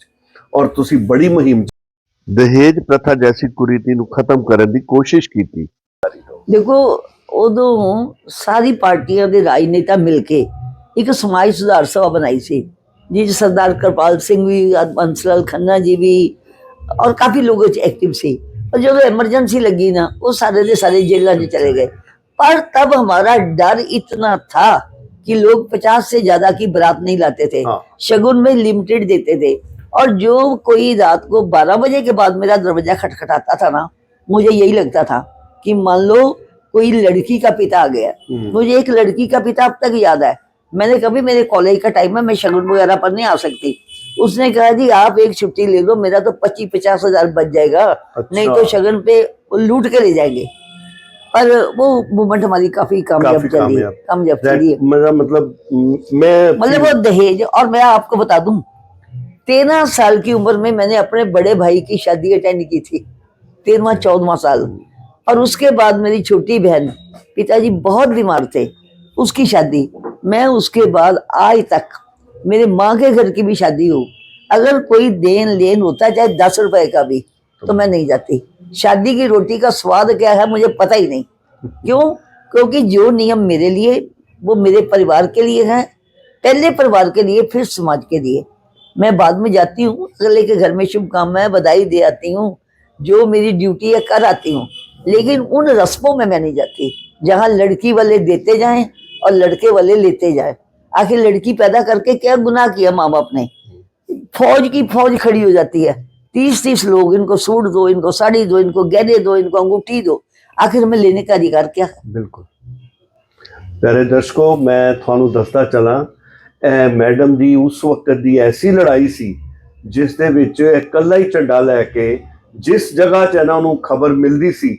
ਔਰ ਤੁਸੀਂ ਬੜੀ ਮੁਹਿੰਮ ਦਹੇਜ ਪ੍ਰਥਾ ਜੈਸੀ ਕੁਰੀਤੀ ਨੂੰ ਖਤਮ ਕਰਨ ਦੀ ਕੋਸ਼ਿਸ਼ ਕੀਤੀ। ਦੇਖੋ, ਉਦੋਂ ਸਾਰੀ ਪਾਰਟੀਆਂ ਦੇ ਰਾਜਨੇਤਾ ਮਿਲ ਕੇ ਇੱਕ ਸਮਾਜ ਸੁਧਾਰ ਸਭਾ ਬਣਾਈ ਸੀ, ਜਿਸ 'ਚ ਸਰਦਾਰ ਕਿਰਪਾਲ ਸਿੰਘ ਵੀ, ਹਰਬੰਸ ਲਾਲ ਖੰਨਾ ਜੀ ਵੀ ਔਰ ਕਾਫੀ ਲੋਕ ਐਕਟਿਵ ਸੀ। और जब इमरजेंसी लगी ना, वो सारे जेलों में चले गए। पर तब हमारा डर इतना था कि लोग 50 से ज्यादा की बारात नहीं लाते थे, शगुन में लिमिटेड देते थे। और जो कोई रात को 12 बजे के बाद मेरा दरवाजा खटखटाता था ना, मुझे यही लगता था कि मान लो कोई लड़की का पिता आ गया। मुझे एक लड़की का पिता अब तक याद है। मैंने कभी, मेरे कॉलेज का टाइम है, मैं शगुन वगैरह पर नहीं आ सकती, उसने कहा जी आप एक छुट्टी ले लो, मेरा तो 25-50 हजार बच जाएगा। अच्छा। नहीं तो शगन पे लूट के ले जाएंगे। पर वो मूवमेंट हमारी काफी कामयाब चली है। मतलब मैं वो दहेज। और मैं आपको बता दूं, 13 साल की उम्र में मैंने अपने बड़े भाई की शादी अटेंड की थी, 13वां-14वां साल। और उसके बाद मेरी छोटी बहन, पिताजी बहुत बीमार थे, उसकी शादी। मैं उसके बाद आज तक मेरे माँ के घर की भी शादी हो, अगर कोई देन लेन होता है चाहे 10 रुपए का भी, तो मैं नहीं जाती। शादी की रोटी का स्वाद क्या है मुझे पता ही नहीं। क्यों? क्योंकि जो नियम मेरे लिए, वो मेरे परिवार के लिए है, पहले परिवार के लिए, फिर समाज के लिए। मैं बाद में जाती हूँ, अगले के घर में शुभकामनाएं बधाई दे आती हूँ, जो मेरी ड्यूटी है कर आती हूँ, लेकिन उन रस्मों में मैं नहीं जाती जहाँ लड़की वाले देते जाएं और लड़के वाले लेते जाएं। आखिर लड़की पैदा करके क्या गुनाह किया माँ बाप ने? फौज की फौज खड़ी हो जाती है, 30-30 लोग, इनको सूट दो, इनको साड़ी दो, इनको गहने दो, इनको अंगूठी दो, आखिर हमें लेने का अधिकार क्या है? बिल्कुल। प्यारे दर्शकों, मैं थानू दसदा चला, मैडम दी उस वक्त दी ऐसी लड़ाई सी जिस दे विच इकल्ला ही झंडा लैके जिस जगह च इन्हां नूं खबर मिलदी सी,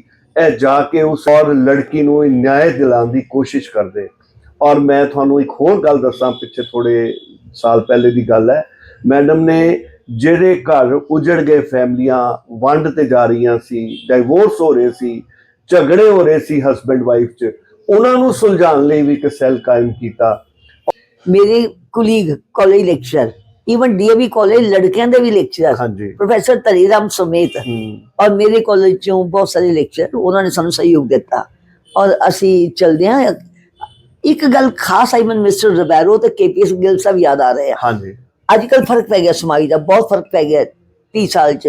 जाके उस और लड़की नूं न्याय दिलाउण दी कोशिश करदे। और मैं थानू एक होर गल दसां, पिछे थोड़े साल पहले दी गल है, मैडम ने ਜਿਹੜੇ ਘਰ ਉਜੜ ਗਏ, ਫੈਮਲੀਆਂ ਵੰਡ ਤੇ ਜਾ ਰਹੀਆਂ ਸੀ, ਡਾਈਵੋਰਸ ਹੋ ਰਹੇ ਸੀ, ਝਗੜੇ ਹੋ ਰਹੇ ਸੀ ਹਸਬੈਂਡ ਵਾਈਫ 'ਚ, ਉਹਨਾਂ ਨੂੰ ਸੁਲਝਾਉਣ ਲਈ ਵੀ ਇੱਕ ਸੈੱਲ ਕਾਇਮ ਕੀਤਾ। ਮੇਰੇ colleague college lecture, even DAV college ਲੜਕਿਆਂ ਦੇ ਵੀ ਲੈਕਚਰ, ਹਾਂਜੀ, ਪ੍ਰੋਫੈਸਰ ਤਰੀਰਾਮ ਸਮੇਤ, ਔਰ ਮੇਰੇ ਕਾਲਜ ਚੋਂ ਬਹੁਤ ਸਾਰੇ ਲੈਕਚਰ, ਉਹਨਾਂ ਨੇ ਸਾਨੂੰ ਸਹਿਯੋਗ ਦਿੱਤਾ ਔਰ ਅਸੀਂ ਚੱਲਦੇ ਹਾਂ। ਇੱਕ ਗੱਲ ਖਾਸ ਆਈ, ਮੈਨੂੰ ਮਿਸਟਰ ਰਬੈਰੋ ਤੇ KPS ਗਿੱਲ ਸਾਹਿਬ ਯਾਦ ਆ ਰਹੇ ਆ। ਹਾਂਜੀ, ਅੱਜ ਕੱਲ ਫਰਕ ਪੈ ਗਿਆ ਸਮਾਜ ਦਾ, ਬਹੁਤ ਫਰਕ ਪੈ ਗਿਆ 30 ਸਾਲ 'ਚ।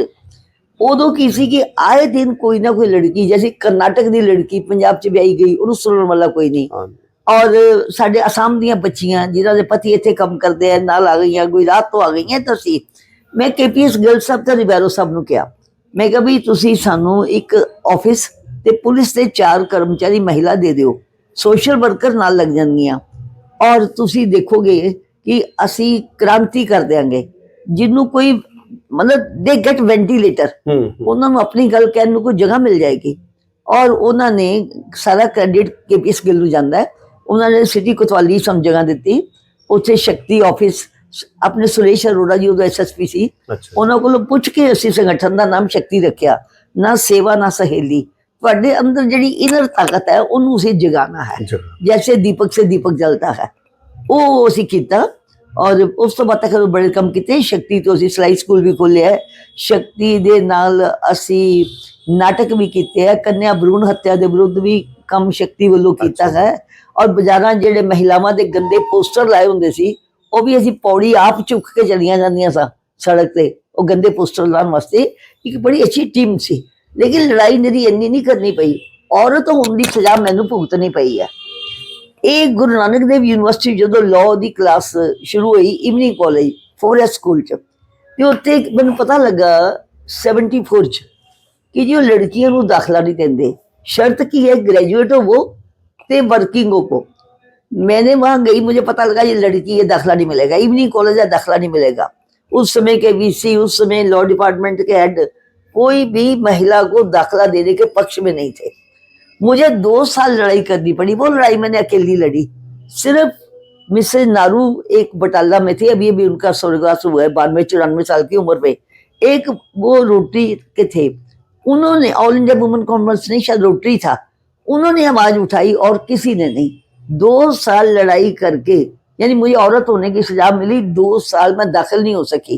ਉਦੋਂ ਕੀ ਸੀ ਕਿ ਆਏ ਦਿਨ ਕੋਈ ਨਾ ਕੋਈ ਲੜਕੀ, ਜੈਸੇ ਕਰਨਾਟਕ ਦੀ ਲੜਕੀ ਪੰਜਾਬ 'ਚ ਵਿਆਹੀ ਗਈ, ਉਹਨੂੰ ਸੁਣਨ ਵਾਲਾ ਕੋਈ ਨਹੀਂ। ਔਰ ਸਾਡੇ ਅਸਾਮ ਦੀਆਂ ਬੱਚੀਆਂ ਜਿਨ੍ਹਾਂ ਦੇ ਪਤੀ ਇੱਥੇ ਕੰਮ ਕਰਦੇ ਆ ਨਾਲ ਆ ਗਈਆਂ, ਗੁਜਰਾਤ ਤੋਂ ਆ ਗਈਆਂ। ਤਾਂ ਅਸੀਂ ਮੈਂ KPS ਗਰਲ ਸਾਹਿਬ ਤੇ ਰਿਬੈਰੋ ਸਾਹਿਬ ਨੂੰ ਕਿਹਾ, ਮੈਂ ਕਿਹਾ ਵੀ ਤੁਸੀਂ ਸਾਨੂੰ ਇੱਕ ਆਫਿਸ ਤੇ ਪੁਲਿਸ ਦੇ 4 ਕਰਮਚਾਰੀ ਮਹਿਲਾ ਦੇ ਦਿਓ, ਸੋਸ਼ਲ ਵਰਕਰ ਨਾਲ ਲੱਗ ਜਾਣਗੀਆਂ ਔਰ ਤੁਸੀਂ ਦੇਖੋਗੇ ਕਿ ਅਸੀਂ ਕ੍ਰਾਂਤੀ ਕਰ ਦਿਆਂਗੇ। ਜਿਹਨੂੰ ਕੋਈ ਮਤਲਬ ਦੇ ਗੈਟ ਵੈਂਟੀਲੇਟਰ, ਉਹਨਾਂ ਨੂੰ ਆਪਣੀ ਗੱਲ ਕਹਿਣ ਨੂੰ ਕੋਈ ਜਗ੍ਹਾ ਮਿਲ ਜਾਏਗੀ। ਔਰ ਉਹਨਾਂ ਨੇ ਸਾਰਾ ਕ੍ਰੈਡਿਟ KPS ਗਿੱਲ ਨੂੰ ਜਾਂਦਾ ਹੈ। ਉਹਨਾਂ ਨੇ ਸਿਟੀ ਕੋਤਵਾਲੀ ਸਾਨੂੰ ਜਗ੍ਹਾ ਦਿੱਤੀ, ਉੱਥੇ ਸ਼ਕਤੀ ਆਫਿਸ ਆਪਣੇ ਸੁਰੇਸ਼ ਅਰੋੜਾ ਜੀ ਉਦੋਂ SSP ਸੀ, ਉਹਨਾਂ ਕੋਲੋਂ ਪੁੱਛ ਕੇ ਅਸੀਂ ਸੰਗਠਨ ਦਾ ਨਾਮ ਸ਼ਕਤੀ ਰੱਖਿਆ। ਨਾ ਸੇਵਾ ਨਾ ਸਹੇਲੀ, ਤੁਹਾਡੇ ਅੰਦਰ ਜਿਹੜੀ ਇਨਰ ਤਾਕਤ ਹੈ ਉਹਨੂੰ ਅਸੀਂ ਜਗਾਣਾ ਹੈ, ਜੈਸੇ ਦੀਪਕ ਸੇ ਦੀਪਕ ਜਲਦਾ ਹੈ, ਉਹ ਅਸੀਂ ਕੀਤਾ। ਔਰ ਉਸ ਤੋਂ ਬਾਅਦ ਤੱਕ ਬੜੇ ਕੰਮ ਕੀਤੇ। ਸ਼ਕਤੀ ਤੋਂ ਅਸੀਂ ਸਿਲਾਈ ਸਕੂਲ ਵੀ ਖੋਲ੍ਹਿਆ ਹੈ, ਸ਼ਕਤੀ ਦੇ ਨਾਲ ਅਸੀਂ ਨਾਟਕ ਵੀ ਕੀਤੇ ਹੈ, ਕੰਨਿਆ ਭਰੂਣ ਹੱਤਿਆ ਦੇ ਵਿਰੁੱਧ ਵੀ ਕੰਮ ਸ਼ਕਤੀ ਵੱਲੋਂ ਕੀਤਾ ਹੈ। ਔਰ ਬਾਜ਼ਾਰਾਂ ਜਿਹੜੇ ਮਹਿਲਾਵਾਂ ਦੇ ਗੰਦੇ ਪੋਸਟਰ ਲਾਏ ਹੁੰਦੇ ਸੀ, ਉਹ ਵੀ ਅਸੀਂ ਪੌੜੀ ਆਪ ਚੁੱਕ ਕੇ ਚਲੀਆਂ ਜਾਂਦੀਆਂ ਸਾਂ ਸੜਕ ਤੇ, ਉਹ ਗੰਦੇ ਪੋਸਟਰ ਲਾਉਣ ਵਾਸਤੇ। ਇੱਕ ਬੜੀ ਅੱਛੀ ਟੀਮ ਸੀ, ਲੇਕਿਨ ਲੜਾਈ ਮੇਰੀ ਇੰਨੀ ਨਹੀਂ ਕਰਨੀ ਪਈ। ਔਰਤ ਹੋਣ ਦੀ ਸਜ਼ਾ ਮੈਨੂੰ ਭੁਗਤਣੀ ਪਈ ਹੈ। ਇਹ ਗੁਰੂ ਨਾਨਕ ਦੇਵ ਯੂਨੀਵਰਸਿਟੀ ਜਦੋਂ ਲਾਅ ਦੀ ਕਲਾਸ ਸ਼ੁਰੂ ਹੋਈ ਇਵਨਿੰਗ ਕਾਲਜ ਫੋਰੈਸਟ ਸਕੂਲ ਚ, ਤੇ ਉੱਥੇ ਮੈਨੂੰ ਪਤਾ ਲੱਗਾ 74 ਚ ਕਿ ਜੀ ਉਹ ਲੜਕੀਆਂ ਨੂੰ ਦਾਖਲਾ ਨਹੀਂ ਦਿੰਦੇ। शर्त की है ग्रेजुएट हो वो ते वर्किंग हो। मैंने वहां गई, मुझे पता लगा ये लड़की, ये दाखला नहीं मिलेगा, इवनिंग कॉलेज है, दाखला नहीं मिलेगा। उस समय के VC, उस समय लॉ डिपार्टमेंट के हेड, कोई भी महिला को दाखला देने के पक्ष में नहीं थे। मुझे 2 साल लड़ाई करनी पड़ी। वो लड़ाई मैंने अकेली लड़ी। सिर्फ मिसेज नारू एक बटाला में थी, अभी अभी उनका स्वर्गवास हुआ है 92-94 साल की उम्र पे। एक वो रोटरी के थे, उन्होंने ऑल इंडिया वुमेन कॉन्फ्रेंस नहीं, शायद रोटरी था, उन्होंने आवाज उठाई और किसी ने नहीं। 2 साल लड़ाई करके, यानी मुझे औरत होने की सजा मिली, 2 साल में दाखिल नहीं हो सकी।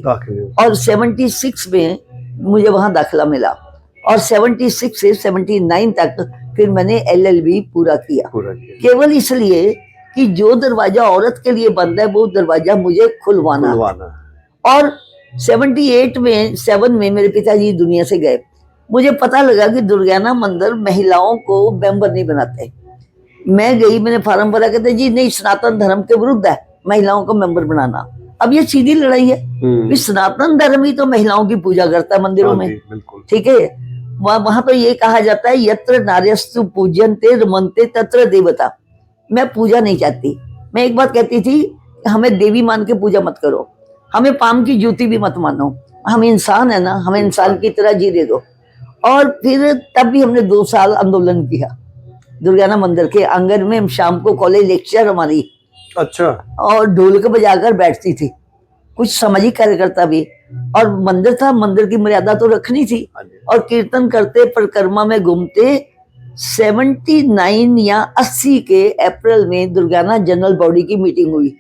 और 76 में मुझे वहां दाखिला मिला और 76 से 79 तक फिर मैंने LLB पूरा किया। केवल इसलिए कि जो दरवाजा औरत के लिए बंद है वो दरवाजा मुझे खुलवाना। और 7 में मेरे पिताजी दुनिया से गए। मुझे पता लगा कि दुर्गाना मंदिर महिलाओं को मेंबर नहीं बनाते। मैं गई, मैंने फार्म भरा, कहते जी नहीं, सनातन धर्म के विरुद्ध है महिलाओं को मेंबर बनाना। अब ये सीधी लड़ाई है, सनातन धर्म ही तो महिलाओं की पूजा करता है मंदिरों में, ठीक है। वहां तो ये कहा जाता है यत्र नार्यस्तु पूज्यन्ते रमन्ते तत्र देवता। मैं पूजा नहीं चाहती। मैं एक बात कहती थी, हमें देवी मान के पूजा मत करो, हमें पाम की जूती भी मत मानो, हम इंसान है ना, हमें इंसान की तरह जीने दो। और फिर तब भी हमने 2 साल आंदोलन किया दुर्गाना मंदिर के आंगन में। हम शाम को कॉलेज लेक्चर हमारी, अच्छा, और ढोलक बजाकर बैठती थी, कुछ सामाजिक कार्यकर्ता भी। और मंदिर था, मंदिर की मर्यादा तो रखनी थी। और कीर्तन करते, परिक्रमा में घूमते। 79 या 80 के अप्रैल में दुर्गाना जनरल बॉडी की मीटिंग हुई।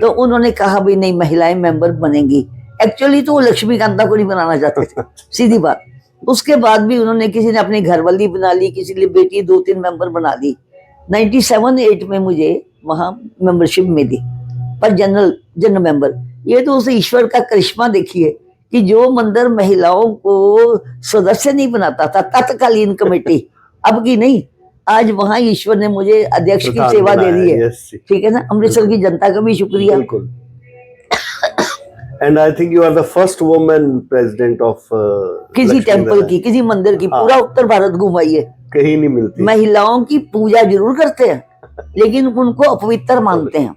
तो उन्होंने कहा भी नहीं, महिलाएं मेंबर बनेंगी। एक्चुअली तो वो लक्ष्मीकांता को नहीं बनाना चाहते थे, सीधी बात। उसके बाद भी उन्होंने, किसी ने अपनी घरवाली बना ली, किसी ने बेटी, 2-3 मेंबर बना ली। 97-8 में मुझे वहां मेंबरशिप मिली, पर जनरल मेंबर। ये तो उसे ईश्वर का करिश्मा देखिए कि जो मंदिर महिलाओं को सदस्य नहीं बनाता था, तत्कालीन कमेटी, अब की नहीं, आज वहां ईश्वर ने मुझे अध्यक्ष की सेवा दे दी है, ठीक है ना। अमृतसर की जनता का भी शुक्रिया। And I think you are the first woman president of किसी टेम्पल की, किसी मंदिर की। पूरा उत्तर भारत घुमाइए, कहीं नहीं मिलती। महिलाओं की पूजा जरूर करते हैं, लेकिन उनको अपवित्र मानते हैं।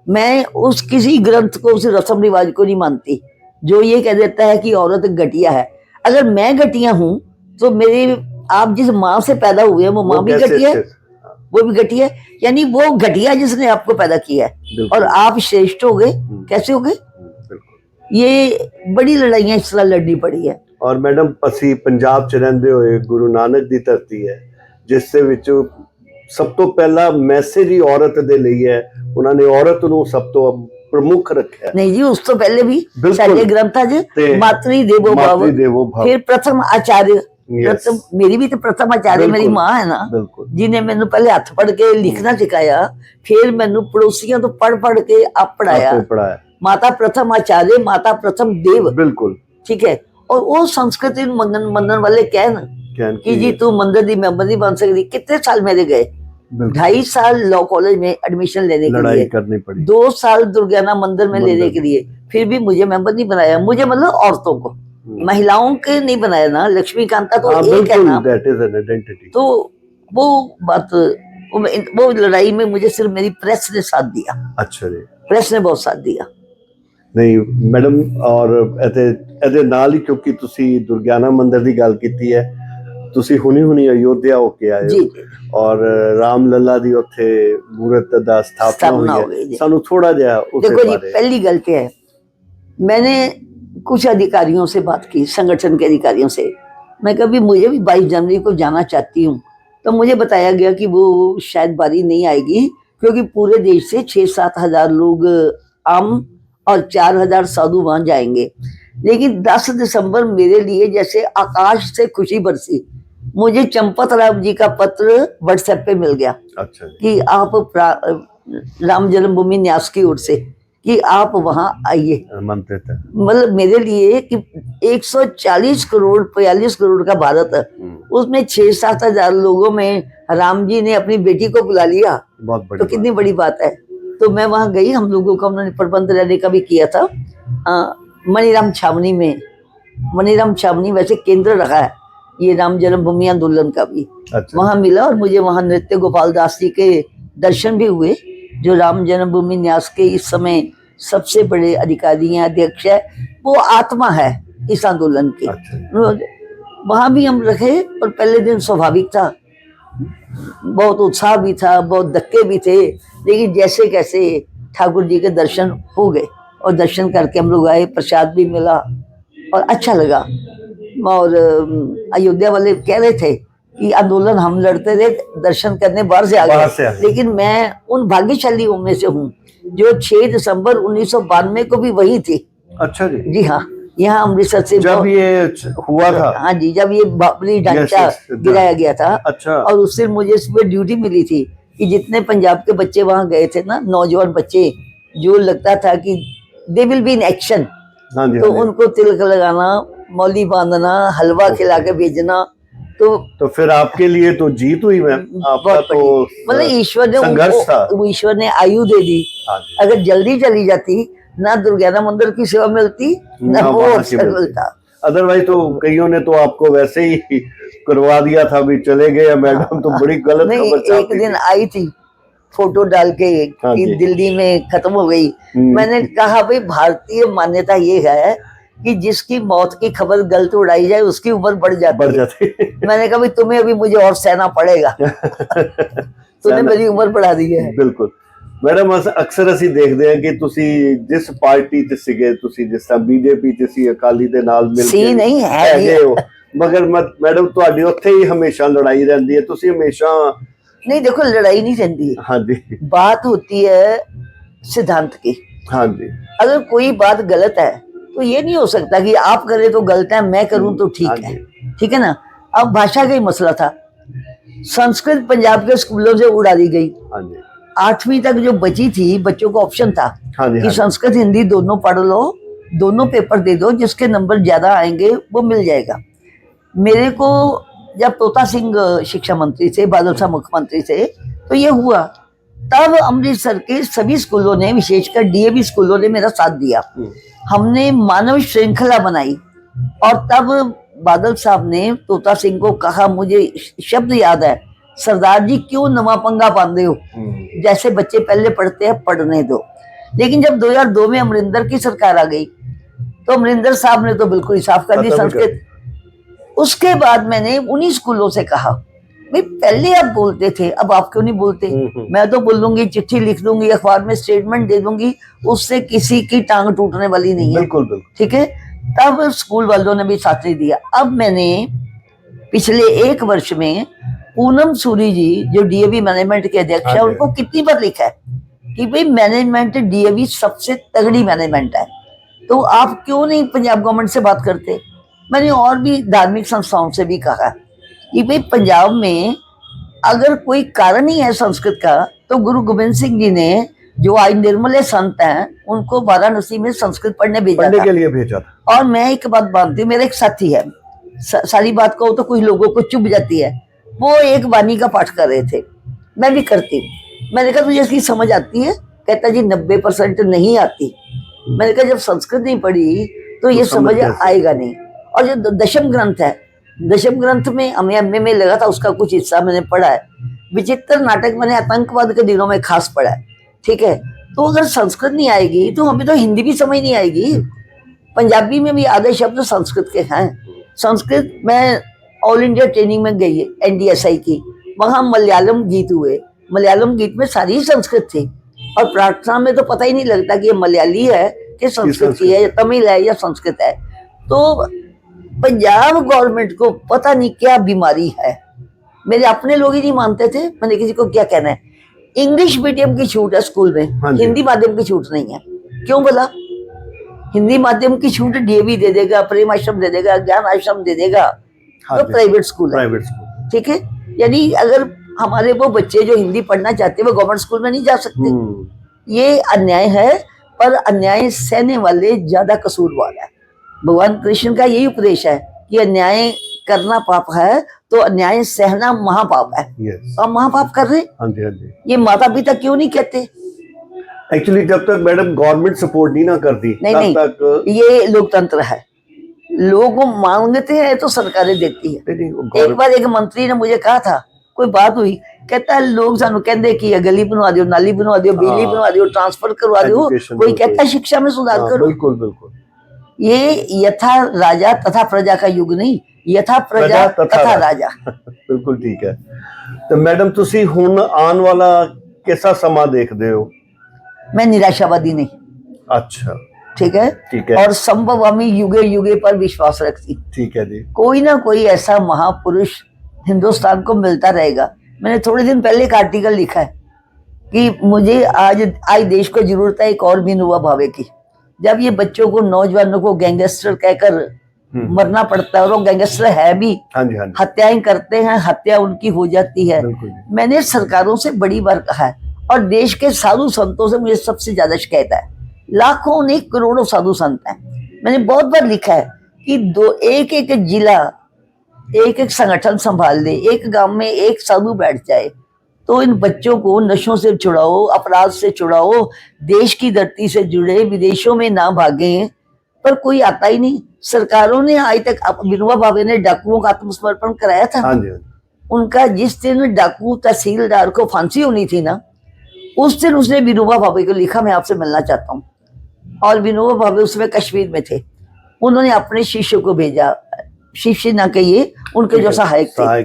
मैं उस किसी ग्रंथ को, उस रस्म रिवाज को नहीं मानती जो ये कह देता है कि औरत घटिया है। अगर मैं घटिया हूं तो मेरे, आप जिस माँ से पैदा हुए हैं वो माँ भी घटिया है, वो भी घटिया है। यानी वो घटिया जिसने आपको पैदा किया है, और आप श्रेष्ठ हो गए। कैसे हो गए? ये बड़ी लड़ाइयां इस तरह लड़नी पड़ी है। और मैडम, ਅਸੀਂ ਪੰਜਾਬ ਚ ਰਹਿੰਦੇ ਹੋਏ ਗੁਰੂ ਨਾਨਕ ਦੀ ਧਰਤੀ ਹੈ, ਜਿਸ ਦੇ ਵਿੱਚ ਸਭ ਤੋਂ ਪਹਿਲਾ ਮੈਸੇਜ ਹੀ ਔਰਤ ਦੇ ਲਈ ਹੈ। ਉਹਨਾਂ ਨੇ ਔਰਤ ਨੂੰ ਸਭ ਤੋਂ ਪ੍ਰਮੁੱਖ ਰੱਖਿਆ। नहीं जी, उस तो पहले भी सारे ग्रंथां च मातृ देवो भव, फिर प्रथम आचार्य। प्रथम, मेरी भी तो प्रथम आचार्य मेरी माँ है ना, जिन्हें मैंने पहले हथ पढ़ के लिखना सिखाया, फिर मैंने पड़ोसियों तो पढ़ के आप पढ़ाया। माता प्रथम आचार्य, माता प्रथम देव, बिल्कुल ठीक है। और वो संस्कृति मनन वाले कहन कि जी तू मंदिर दी मेंबर नहीं बन सकती। कितने साल मेरे गए, बिल्कुल। 2.5 साल लॉ कॉलेज में एडमिशन लेने के लड़ाई लिए, करनी पड़ी। 2 साल दुर्गाना मंदिर में लेने के लिए, फिर भी मुझे मेंबर नहीं बनाया। मुझे मतलब औरतों को, महिलाओं के नहीं बनाया ना। लक्ष्मीकांता तो हाँ, एक है बिल्कुल, ना। that is an identity। तो वो बात, वो लड़ाई में मुझे सिर्फ मेरी प्रेस ने साथ दिया। अच्छा जी। प्रेस ने बहुत साथ दिया। ਨਹੀਂ ਮੈਡਮ, ਔਰ ਇਹਦੇ ਨਾਲ ਹੀ ਕਿਉਂਕਿ ਤੁਸੀਂ ਦੁਰਗਿਆਨਾ ਮੰਦਿਰ ਦੀ ਗੱਲ ਕੀਤੀ ਹੈ, ਤੁਸੀਂ ਹੁਣੀ ਅਯੋਧਿਆ ਹੋ ਕੇ ਆਏ ਜੀ ਹੋ ਔਰ ਰਾਮ ਲੱਲਾ ਦੀ ਉੱਥੇ ਮੂਰਤ ਦਾ ਸਥਾਪਨਾ हो ਹੋਈ गई ਹੈ। जी। ਸਾਨੂੰ ਥੋੜਾ ਜਿਹਾ ਉਸੇ देखो जी, ਬਾਰੇ। पहली गलती है, मैंने कुछ अधिकारियों से बात की, संगठन के अधिकारियों से। मैं कभी मुझे भी 22 जनवरी को जाना चाहती हूँ, तो मुझे बताया गया कि वो शायद बारी नहीं आएगी, क्योंकि पूरे देश से 6-7 हजार लोग आम और 4,000 साधु वहां जाएंगे। लेकिन 10 दिसंबर मेरे लिए जैसे आकाश से खुशी बरसी। मुझे चंपत राम जी का पत्र व्हाट्सएप पे मिल गया अच्छा जी। कि आप राम जन्मभूमि न्यास की ओर से कि आप वहां आइए। आमंत्रित है। मतलब मेरे लिए कि 140 करोड़ 42 करोड़ का भारत है, उसमें 6-7 हजार लोगों में राम जी ने अपनी बेटी को बुला लिया, बहुत बड़ी तो कितनी बड़ी बात है। तो मैं वहां गई, हम लोगों का उन्होंने प्रबंध रहने का भी किया था। मनीराम छावनी में, मनीराम छावनी वैसे केंद्र रहा है ये राम जन्मभूमि आंदोलन का भी। अच्छा। वहां मिला और मुझे वहां नृत्य गोपाल दास जी के दर्शन भी हुए, जो राम जन्मभूमि न्यास के इस समय सबसे बड़े अधिकारी हैं, अध्यक्ष है, वो आत्मा है इस आंदोलन की। अच्छा। वहां भी हम रखे और पहले दिन स्वाभाविक था, बहुत उत्साह भी था, बहुत धक्के भी थे, लेकिन जैसे कैसे ठाकुर जी के दर्शन हो गए और दर्शन करके हम लोग आए, प्रसाद भी मिला और अच्छा लगा। और अयोध्या वाले कह रहे थे कि आंदोलन हम लड़ते थे, दर्शन करने बाहर से आ गए, लेकिन मैं उन भाग्यशालियों में से हूँ जो 6 दिसंबर 1992 को भी वही थी। अच्छा जी। जी हाँ, यहाँ अमृतसर से जब ये हुआ था। हाँ जी, जब ये बाबरी ढांचा गिराया गया था। अच्छा। और उससे मुझे इसमें ड्यूटी मिली थी कि जितने पंजाब के बच्चे वहां गए थे ना, नौजवान बच्चे, जो लगता था कि they will be in action, तो उनको तिलक लगाना, मौली बांधना, हलवा खिला के भेजना। तो फिर आपके लिए तो जीत हुई मैम, आपका तो मतलब ईश्वर ने संघर्ष था। ईश्वर ने आयु दे दी। अगर जल्दी चली जाती, ना दुर्गाना मंदिर की सेवा मिलती, ना वो अवसर मिलता। अदरवाइज तो कईयों ने तो आपको वैसे ही करवा दिया था, भी चले गए मैडम, तो बड़ी गलत खबर। एक दिन आई थी फोटो डाल के कि दिल्ली में खत्म हो गई। मैंने कहा भाई, भारतीय मान्यता ये है कि जिसकी मौत की खबर गलत उड़ाई जाए उसकी उम्र बढ़ जाती है। मैंने कहा भाई, तुम्हें अभी मुझे और सहना पड़ेगा। तूने मेरी उम्र बढ़ा दी है। बिल्कुल मैडम, अक्सर ਅਸੀਂ ਦੇਖਦੇ ਹਾਂ ਕਿ ਤੁਸੀਂ ਜਿਸ ਪਾਰਟੀ 'ਚ ਸੀਗੇ, ਤੁਸੀਂ ਜਿਸ ਤਰ੍ਹਾਂ ਬੀਜੇਪੀ 'ਚ ਸੀ, ਅਕਾਲੀ ਦੇ ਨਾਲ ਮਿਲ ਕੇ ਸੀ ਨਹੀਂ ਹੈ ਹੋ, ਮਗਰ ਮੈਡਮ ਤੁਹਾਡੀ ਉੱਥੇ ਹੀ ਹਮੇਸ਼ਾ ਲੜਾਈ ਰਹਿੰਦੀ ਹੈ, ਤੁਸੀਂ हमेशा नहीं। देखो, लड़ाई नहीं रहती है। हाँ जी। बात होती है सिद्धांत की। हाँ जी। अगर कोई बात गलत है तो ये नहीं हो सकता कि आप करें तो गलत है, मैं करूं तो ठीक है। ठीक है ना। अब भाषा का ही मसला था, संस्कृत पंजाब के स्कूलों से उड़ा दी गई। हाँ जी। 8वीं तक जो बची थी, बच्चों को ऑप्शन था कि संस्कृत हिंदी दोनों पढ़ लो, दोनों पेपर दे दो, जिसके नंबर ज्यादा आएंगे वो मिल जाएगा। मेरे को जब तोता सिंह शिक्षा मंत्री थे, बादल साहब मुख्यमंत्री थे, तो ये हुआ। तब अमृतसर के सभी स्कूलों ने, विशेषकर डीएवी स्कूलों ने मेरा साथ दिया। हमने मानव श्रृंखला बनाई और तब बादल साहब ने तोता सिंह को कहा, मुझे शब्द याद है, सरदार जी क्यों नवा पंगा पाते हो, जैसे बच्चे पहले पढ़ते हैं पढ़ने दो। लेकिन जब 2002 में अमरिंदर की सरकार आ गई तो अमरिंदर साहब ने तो बिल्कुल ही साफ कर दी संस्कृत। उसके बाद मैंने उन्हीं स्कूलों से कहा, भाई पहले आप बोलते थे, अब आप क्यों नहीं बोलते? मैं तो बोल दूंगी, चिट्ठी लिख दूंगी, अखबार में स्टेटमेंट दे दूंगी, उससे किसी की टांग टूटने वाली नहीं है। बिल्कुल बिल्कुल। ठीक है। तब स्कूल वालों ने भी साथ नहीं दिया। अब मैंने पिछले 1 वर्ष में पूनम सूरी जी, जो डीएवी मैनेजमेंट के अध्यक्ष है, उनको कितनी बार लिखा है कि भाई मैनेजमेंट डीएवी सबसे तगड़ी मैनेजमेंट है, तो आप क्यों नहीं पंजाब गवर्नमेंट से बात करते? मैंने और भी धार्मिक संस्थाओं से भी कहा कि भाई पंजाब में अगर कोई कारण ही है संस्कृत का, तो गुरु गोविंद सिंह जी ने, जो आज निर्मले संत हैं, उनको वाराणसी में संस्कृत पढ़ने के लिए भेजा था। और मैं एक बात मानती हूँ, मेरा एक साथी है, सारी बात कहो तो कुछ लोगों को चुभ जाती है, वो एक वाणी का पाठ कर रहे थे। मैं भी करती हूँ। मैंने कहा तुझे इसकी समझ आती है? कहता जी 90% नहीं आती। मैंने कहा जब संस्कृत नहीं पढ़ी तो ये समझ कैसे? आएगा नहीं। और जो दशम ग्रंथ है, दशम ग्रंथ में हमें एमए में लगा था, उसका कुछ हिस्सा मैंने पढ़ा है। विचित्र नाटक मैंने आतंकवाद के दिनों में खास पढ़ा है, ठीक है। तो अगर संस्कृत नहीं आएगी तो हमें तो हिंदी भी समझ नहीं आएगी। पंजाबी में भी आधे शब्द संस्कृत के हैं। संस्कृत में ऑल इंडिया ट्रेनिंग में गई है NDSI की, वहां मलयालम गीत हुए। मलयालम गीत में सारी ही संस्कृत थी, और प्रार्थना में तो पता ही नहीं लगता कि ये मलयाली है कि संस्कृत की है, या तमिल है, या संस्कृत है। तो पंजाब गवर्नमेंट को पता नहीं क्या बीमारी है। मेरे अपने लोग ही नहीं मानते थे, मैंने किसी को क्या कहना है। इंग्लिश मीडियम की छूट है स्कूल में, हाँ जी। हिंदी माध्यम की छूट नहीं है। क्यों बोला? हिंदी माध्यम की छूट DAV दे देगा, प्रेम आश्रम दे देगा, ज्ञान आश्रम दे देगा, हाँ तो जी। प्राइवेट स्कूल है, प्राइवेट स्कूल। ठीक है। यानी अगर हमारे वो बच्चे जो हिंदी पढ़ना चाहते हैं वो गवर्नमेंट स्कूल में नहीं जा सकते। ये अन्याय है, पर अन्याय सहने वाले ज्यादा कसूरवार है। भगवान कृष्ण का यही उपदेश है कि अन्याय करना पाप है, तो अन्याय सहना महापाप है। यस। और महापाप कर रहे, हाँ जी, हाँ जी। ये माता पिता क्यों नहीं कहते? एक्चुअली जब तक मैडम गवर्नमेंट सपोर्ट नहीं ना करती नहीं, तब तक ये लोकतंत्र है। लोग मांगते हैं तो सरकारें देती है। एक बार एक मंत्री ने मुझे कहा था, कोई बात हुई, कहता है लोग सानू कहते कि ये गली बनवा दियो, नाली बनवा दियो, बिजली हाँ। बनवा दियो, ट्रांसफर करवा दियो। Education कोई बिल्कुल। कहता है शिक्षा में सुधार हाँ, करो। बिल्कुल बिल्कुल। ये यथा राजा तथा प्रजा का युग नहीं, यथा प्रजा तथा राजा। बिल्कुल ठीक है। तो मैडम ਤੁਸੀਂ ਹੁਣ ਆਉਣ ਵਾਲਾ कैसा समा देखते हो? मैं निराशावादी नहीं, अच्छा, ठीक है, ठीक है। और संभवामी युगे युगे पर विश्वास रखती। ठीक है जी। कोई ना कोई ऐसा महापुरुष हिंदुस्तान को मिलता रहेगा। मैंने थोड़े दिन पहले एक आर्टिकल लिखा है कि मुझे आज देश को जरूरत है एक और विनोबा भावे की। जब ये बच्चों को, नौजवानों को गैंगस्टर कहकर मरना पड़ता है, और वो गैंगस्टर है भी, हाँ जी, हाँ जी। हत्याएं करते हैं, हत्या उनकी हो जाती है। बिल्कुल जी। मैंने सरकारों से बड़ी बार कहा है, और देश के साधु संतों से मुझे सबसे ज्यादा शिकायत है। लाखों नहीं करोड़ों साधु संत हैं। मैंने बहुत बार लिखा है कि एक एक जिला, एक एक संगठन संभाल ले, एक गांव में एक साधु बैठ जाए, तो इन बच्चों को नशों से छुड़ाओ, अपराध से छुड़ाओ, देश की धरती से जुड़े, विदेशों में ना भागे। पर कोई आता ही नहीं। सरकारों ने आज तक, विनोबा भावे ने डाकुओं का आत्मसमर्पण कराया था। हाँ जी, हाँ जी। उनका जिस दिन डाकू तहसीलदार को फांसी होनी थी ना, उस दिन उसने विनोबा भावे को लिखा मैं आपसे मिलना चाहता हूँ। और विनोबा भावे उसमें कश्मीर में थे। उन्होंने अपने शिष्य को भेजा, शिष्य ना कहिए, उनके जो सहायक थे,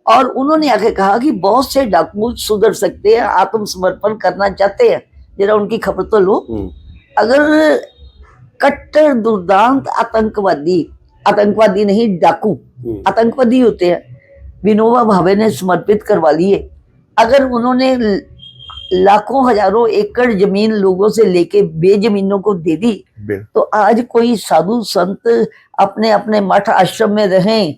और उन्होंने आके कहा कि बहुत से डाकू सुधर सकते हैं, आत्मसमर्पण करना चाहते हैं, जरा उनकी खबर तो लो। अगर कट्टर दुर्दांत आतंकवादी नहीं, डाकू आतंकवादी होते हैं, विनोबा भावे ने समर्पित करवा लिए। अगर उन्होंने लाखों हजारों एकड़ जमीन लोगों से लेके बेजमीनों को दे दी, तो आज कोई साधु संत अपने अपने मठ आश्रम में रहें,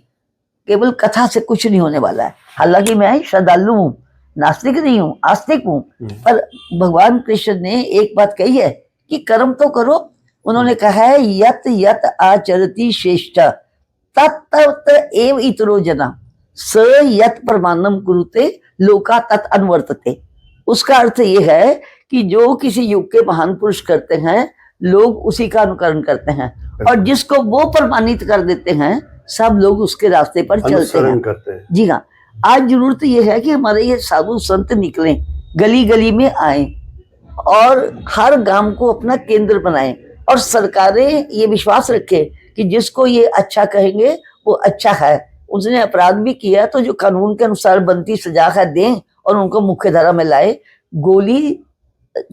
केवल कथा से कुछ नहीं होने वाला है। हालांकि मैं श्रद्धालु हूँ, नास्तिक नहीं हूँ, आस्तिक हूँ, पर भगवान कृष्ण ने एक बात कही है कि कर्म तो करो। उन्होंने कहा है यत यत आचरति श्रेष्ठ तत् एव इतरो जना स यत प्रमाणम कुरुते लोका तत् अनुवर्तते। उसका अर्थ ये है कि जो किसी युग के महान पुरुष करते हैं, लोग उसी का अनुकरण करते हैं, और जिसको वो प्रमाणित कर देते हैं, सब लोग उसके रास्ते पर चलते हैं। जी हाँ, आज जरूरत ये है कि हमारे ये साधु संत निकलें, गली गली में आए, और हर गांव को अपना केंद्र बनाएं, और सरकारें ये विश्वास रखें कि जिसको ये अच्छा कहेंगे वो अच्छा है। उसने अपराध भी किया तो जो कानून के अनुसार बनती सजा है दें, और उनको मुख्य धारा में लाए। गोली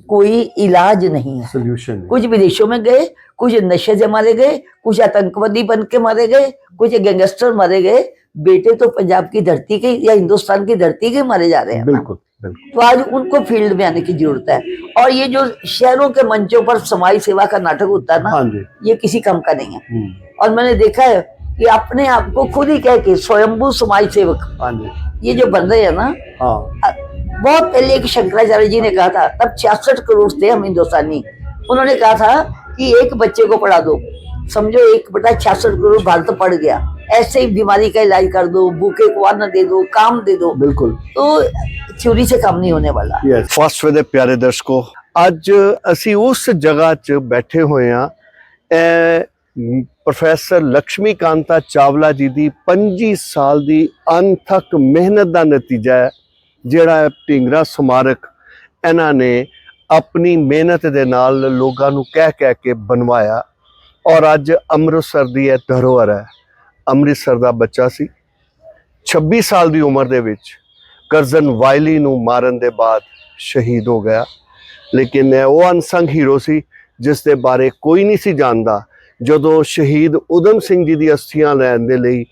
कोई इलाज नहीं है, सोल्यूशन। कुछ विदेशों में गए, कुछ नशे से मारे गए, कुछ आतंकवादी बन के मारे गए, कुछ गैंगस्टर मारे गए। बेटे तो पंजाब की धरती के या हिंदुस्तान की धरती के मारे जा रहे हैं। बिल्कुल बिल्कुल। तो आज उनको फील्ड में आने की जरूरत है। और ये जो शहरों के मंचों पर समाज सेवा का नाटक होता है ना, हाँ जी। ये किसी काम का नहीं है। और मैंने देखा है कि अपने आप को खुद ही कह के स्वयंभू समाज सेवक, हाँ जी, ये जो बन रहे हैं ना, हाँ। बहुत पहले एक शंकराचार्य जी ने कहा था, तब 66 करोड़ थे हम हिंदुस्तानी। उन्होंने कहा था कि एक बच्चे को पढ़ा दो, समझो 1/66 करोड़ भारत पढ़ गया। ऐसे ही बीमारी का इलाज कर दो, भूखे को अन्न दे दो, काम दे दो, बिल्कुल तो थ्योरी से काम नहीं होने वाला। ਯੈਸ ਫਸਟ ਵੇ ਦੇ ਪਿਆਰੇ ਦਰਸ਼ਕੋ, ਅੱਜ ਅਸੀਂ ਉਸ ਜਗ੍ਹਾ 'ਚ ਬੈਠੇ ਹੋਏ ਹਾਂ। ਇਹ ਪ੍ਰੋਫੈਸਰ ਲక్ష్ਮੀ ਕਾਂਤਾ ਚਾਵਲਾ ਜੀ ਦੀ 25 ਸਾਲ ਦੀ ਅਣਥੱਕ ਮਿਹਨਤ ਦਾ ਨਤੀਜਾ ਹੈ, ਜਿਹੜਾ ਢੀਂਗਰਾ ਸਮਾਰਕ ਇਹਨਾਂ ਨੇ ਆਪਣੀ ਮਿਹਨਤ ਦੇ ਨਾਲ ਲੋਕਾਂ ਨੂੰ ਕਹਿ ਕੇ ਬਣਵਾਇਆ। ਔਰ ਅੱਜ ਅੰਮ੍ਰਿਤਸਰ ਦੀ ਇਹ ਧਰੋਹਰ ਹੈ। ਅੰਮ੍ਰਿਤਸਰ ਦਾ ਬੱਚਾ ਸੀ, 26 ਸਾਲ ਦੀ ਉਮਰ ਦੇ ਵਿੱਚ ਕਰਜ਼ਨ ਵਾਇਲੀ ਨੂੰ ਮਾਰਨ ਦੇ ਬਾਅਦ ਸ਼ਹੀਦ ਹੋ ਗਿਆ। ਲੇਕਿਨ ਇਹ ਉਹ ਅਨਸੰਗ ਹੀਰੋ ਸੀ ਜਿਸ ਦੇ ਬਾਰੇ ਕੋਈ ਨਹੀਂ ਸੀ ਜਾਣਦਾ। ਜਦੋਂ ਸ਼ਹੀਦ ਊਧਮ ਸਿੰਘ ਜੀ ਦੀ ਅਸਥੀਆਂ ਲੈਣ ਦੇ ਲਈ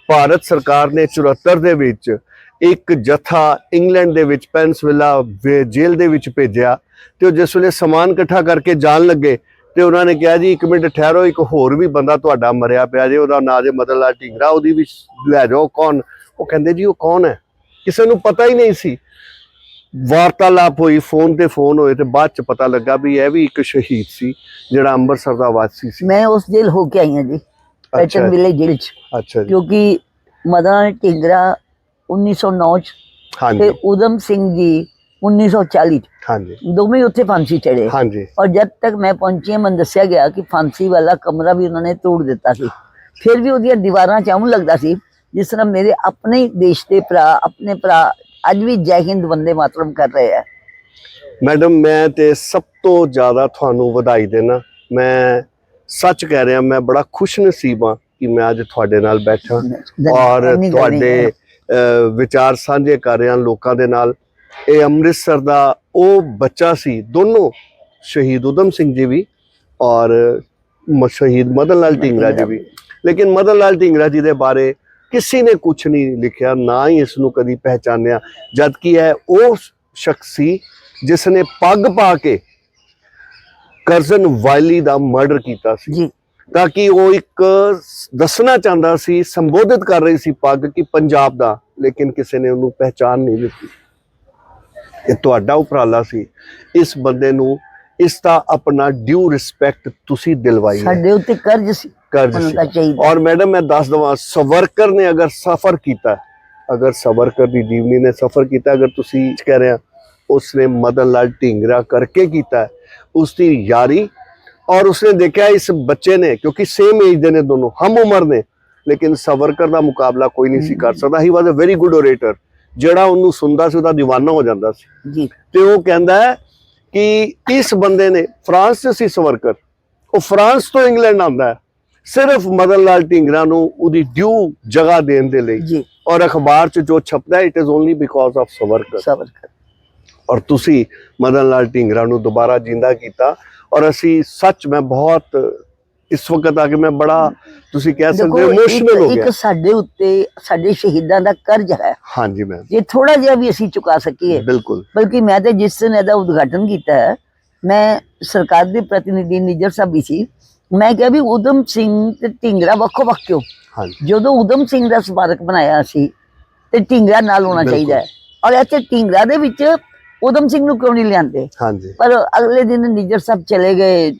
ਭਾਰਤ ਸਰਕਾਰ ਨੇ 74 ਦੇ ਵਿੱਚ ਇੱਕ ਜਥਾ ਇੰਗਲੈਂਡ ਦੇ ਵਿੱਚ ਪੈਨਸਵਿਲਾ ਜੇਲ੍ਹ ਦੇ ਵਿੱਚ ਭੇਜਿਆ, ਤੇ ਉਹ ਜਿਸ ਵੇਲੇ ਸਮਾਨ ਇਕੱਠਾ ਕਰਕੇ ਜਾਣ ਲੱਗੇ ਤੇ ਉਹਨਾਂ ਨੇ ਕਿਹਾ ਜੀ 1 ਮਿੰਟ ਠਹਿਰੋ, ਇੱਕ ਹੋਰ ਵੀ ਬੰਦਾ ਤੁਹਾਡਾ ਮਰਿਆ ਪਿਆ ਜੇ, ਉਹਦਾ ਨਾਂ ਜੇ ਮਦਨ ਲਾਲ ਢੀਂਗਰਾ, ਉਹਦੀ ਵੀ ਲੈ ਜਾਓ। ਕੌਣ? ਉਹ ਕਹਿੰਦੇ ਜੀ ਉਹ ਕੌਣ ਹੈ, ਕਿਸੇ ਨੂੰ ਪਤਾ ਹੀ ਨਹੀਂ ਸੀ। ਵਾਰਤਾਲਾਪ ਹੋਈ, ਫੋਨ ਤੇ ਫੋਨ ਹੋਏ, ਤੇ ਬਾਅਦ ਚ ਪਤਾ ਲੱਗਾ ਵੀ ਇਹ ਵੀ ਇੱਕ ਸ਼ਹੀਦ ਸੀ ਜਿਹੜਾ ਅੰਮ੍ਰਿਤਸਰ ਦਾ ਵਾਸੀ ਸੀ। मैं उस जेल होके आई हूँ जी, पैटर्न विलेज जेल च, ਅੱਛਾ ਜੀ। क्योंकि मदन लाल ढींगरा 1909 च ते ਹਾਂਜੀ ਊਧਮ ਸਿੰਘ जी 1940 च, ਹਾਂਜੀ दोवें ही उत्थे फांसी चढ़े। ਹਾਂਜੀ और जब तक मैं पहुंची मैं दस्या गया कि फांसी वाला कमरा भी उन्होंने तोड़ दिता सी, फिर भी ਉਹਦੀਆਂ ਦੀਵਾਰਾਂ ਚ ਆਉਂ ਲੱਗਦਾ ਸੀ ਜਿਸ ਤਰ੍ਹਾਂ ਮੇਰੇ ਆਪਣੇ ਦੇਸ਼ ਦੇ ਭਰਾ, ਆਪਣੇ ਭਰਾ ਅੱਜ ਵੀ ਜੈ ਹਿੰਦ ਵੰਦੇ ਮਾਤਰਮ ਕਰ ਰਹੇ ਆ। ਮੈਡਮ, ਮੈਂ ਤੇ ਸਭ ਤੋਂ ਜ਼ਿਆਦਾ ਤੁਹਾਨੂੰ ਵਧਾਈ ਦੇਣਾ। ਮੈਂ ਸੱਚ ਕਹਿ ਰਿਹਾ, ਮੈਂ ਬੜਾ ਖੁਸ਼ ਨਸੀਬ ਹਾਂ ਕਿ ਮੈਂ ਅੱਜ ਤੁਹਾਡੇ ਨਾਲ ਬੈਠਾ ਔਰ ਤੁਹਾਡੇ ਵਿਚਾਰ ਸਾਂਝੇ ਕਰ ਰਿਹਾ ਲੋਕਾਂ ਦੇ ਨਾਲ। ਇਹ ਅੰਮ੍ਰਿਤਸਰ ਦਾ ਉਹ ਬੱਚਾ ਸੀ, ਦੋਨੋਂ ਸ਼ਹੀਦ ਊਧਮ ਸਿੰਘ ਜੀ ਵੀ ਔਰ ਸ਼ਹੀਦ ਮਦਨ ਲਾਲ ਢੀਂਗਰਾ ਜੀ ਵੀ। ਲੇਕਿਨ ਮਦਨ ਲਾਲ ਢੀਂਗਰਾ ਜੀ ਦੇ ਬਾਰੇ ਕਿਸੇ ਨੇ ਕੁਝ ਨਹੀਂ ਲਿਖਿਆ, ਨਾ ਹੀ ਇਸ ਨੂੰ ਕਦੀ ਪਹਿਚਾਨਿਆ, ਜਦ ਕਿ ਇਹ ਉਹ ਸ਼ਖਸ ਸੀ ਜਿਸ ਨੇ ਪੱਗ ਪਾ ਕੇ ਕਰਜ਼ਨ ਵਾਇਲੀ ਦਾ ਮਰਡਰ ਕੀਤਾ ਸੀ। ਜੀ ਤਾਂ ਕਿ ਉਹ ਇੱਕ ਦੱਸਣਾ ਚਾਹੁੰਦਾ ਸੀ, ਸੰਬੋਧਿਤ ਕਰ ਰਹੀ ਸੀ ਪੱਗ ਕਿ ਪੰਜਾਬ ਦਾ, ਲੇਕਿਨ ਕਿਸੇ ਨੇ ਉਹਨੂੰ ਪਹਿਚਾਨ ਨਹੀਂ ਦਿੱਤੀ। ਇਹ ਤੁਹਾਡਾ ਉਪਰਾਲਾ ਸੀ। ਇਸ ਬੰਦੇ ਨੂੰ ਇਸ ਦਾ ਆਪਣਾ ਡਿਊ ਰਿਸਪੈਕਟ ਤੁਸੀਂ ਦਿਲਵਾਈ ਹੈ। ਸਾਡੇ ਉੱਤੇ ਕਰਜ਼ ਸੀ, ਕਰਜ਼ ਹੋਣਾ ਸੀ। ਚਾਹੀਦਾ। ਔਰ ਮੈਡਮ ਮੈਂ ਦੱਸ ਦਵਾਂ, ਸਵਰਕਰ ਨੇ ਅਗਰ ਸਫਰ ਕੀਤਾ, ਅਗਰ ਸਵਰਕਰ ਦੀ ਜੀਵਨੀ ਨੇ ਸਫਰ ਕੀਤਾ, ਅਗਰ ਤੁਸੀਂ ਕਹਿ ਰਹੇ ਹੋ ਉਸਨੇ ਮਦਨ ਲਾਲ ਢੀਂਗਰਾ ਕਰਕੇ ਕੀਤਾ, ਉਸਦੀ ਯਾਰੀ, ਔਰ ਉਸਨੇ ਦੇਖਿਆ ਇਸ ਬੱਚੇ ਨੇ, ਕਿਉਂਕਿ ਸੇਮ ਏਜ ਦੇ ਨੇ ਦੋਨੋਂ, ਹਮ ਉਮਰ ਨੇ, ਲੇਕਿਨ ਸਵਰਕਰ ਦਾ ਮੁਕਾਬਲਾ ਕੋਈ ਨਹੀਂ ਸੀ ਕਰ ਸਕਦਾ। ਹੀ ਵਾਜ਼ ਅ ਵੈਰੀ ਗੁੱਡ ਓਰੇਟਰ। ਜਿਹੜਾ ਉਹਨੂੰ ਸੁਣਦਾ ਸੀ ਉਹਦਾ دیਵਾਨਾ ਹੋ ਜਾਂਦਾ ਸੀ। ਜੀ ਤੇ ਉਹ ਕਹਿੰਦਾ ਹੈ ਕਿ ਇਸ ਬੰਦੇ ਨੇ, ਫਰਾਂਸ 'ਚ ਸੀ ਸਵਰਕਰ, ਉਹ ਫਰਾਂਸ ਤੋਂ ਇੰਗਲੈਂਡ ਆਉਂਦਾ ਹੈ ਸਿਰਫ ਮਦਨ ਲਾਲ ਢੀਂਗਰਾ ਨੂੰ ਉਹਦੀ ਡਿਊ ਜਗ੍ਹਾ ਦੇਣ ਦੇ ਲਈ। ਜੀ ਔਰ ਅਖਬਾਰ 'ਚ ਜੋ ਛਪਦਾ it is only because of Savarkar. ਸਬਰ ਔਰ ਤੁਸੀਂ ਮਦਨ ਲਾਲ ਢੀਂਗਰਾ ਨੂੰ ਦੁਬਾਰਾ ਜਿੰਦਾ ਕੀਤਾ। ਔਰ ਅਸੀਂ ਸੱਚ, ਮੈਂ ਬਹੁਤ ਇਸ ਵਕਤ ਆ ਕੇ ਮੈਂ ਬੜਾ, ਤੁਸੀਂ ਕਹਿ ਸਕਦੇ ਹੋ, ਇਮੋਸ਼ਨਲ ਹੋ ਗਿਆ। ਇੱਕ ਸਾਡੇ ਉੱਤੇ ਸਾਡੇ ਸ਼ਹੀਦਾਂ ਦਾ ਕਰਜ਼ ਹੈ, ਹਾਂਜੀ ਮੈਮ, ਜੇ ਥੋੜਾ ਜਿਹਾ ਵੀ ਅਸੀਂ ਚੁਕਾ ਸਕੀਏ। ਬਿਲਕੁਲ। ਬਲਕਿ ਮੈਂ ਤੇ ਜਿਸ ਦਿਨ ਇਹਦਾ ਉਦਘਾਟਨ ਕੀਤਾ ਹੈ, ਮੈਂ ਸਰਕਾਰ ਦੇ ਪ੍ਰਤੀਨਿਧੀ ਨਿੱਜਰ ਸਾਹਿਬ ਵੀ ਸੀ, ਮੈਂ ਕਿਹਾ ਵੀ ਊਧਮ ਸਿੰਘ ਤੇ ਢੀਂਗਰਾ ਵੱਖੋ ਵੱਖ ਕਿਉਂ? ਹਾਂਜੀ ਜਦੋਂ ਊਧਮ ਸਿੰਘ ਦਾ ਸਮਾਰਕ ਬਣਾਇਆ ਸੀ ਤੇ ਢੀਂਗਰਾ ਨਾਲ ਹੋਣਾ ਚਾਹੀਦਾ ਹੈ, ਔਰ ਇੱਥੇ ਢੀਂਗਰਾ ਦੇ ਵਿੱਚ ਊਧਮ ਸਿੰਘ ਨੂੰ ਕਿਉਂ ਨਹੀਂ ਲਿਆਂਦੇ? ਹਾਂਜੀ ਪਰ ਅਗਲੇ ਦਿਨ ਨਿੱਜਰ ਸਾਹਿਬ ਚਲੇ ਗਏ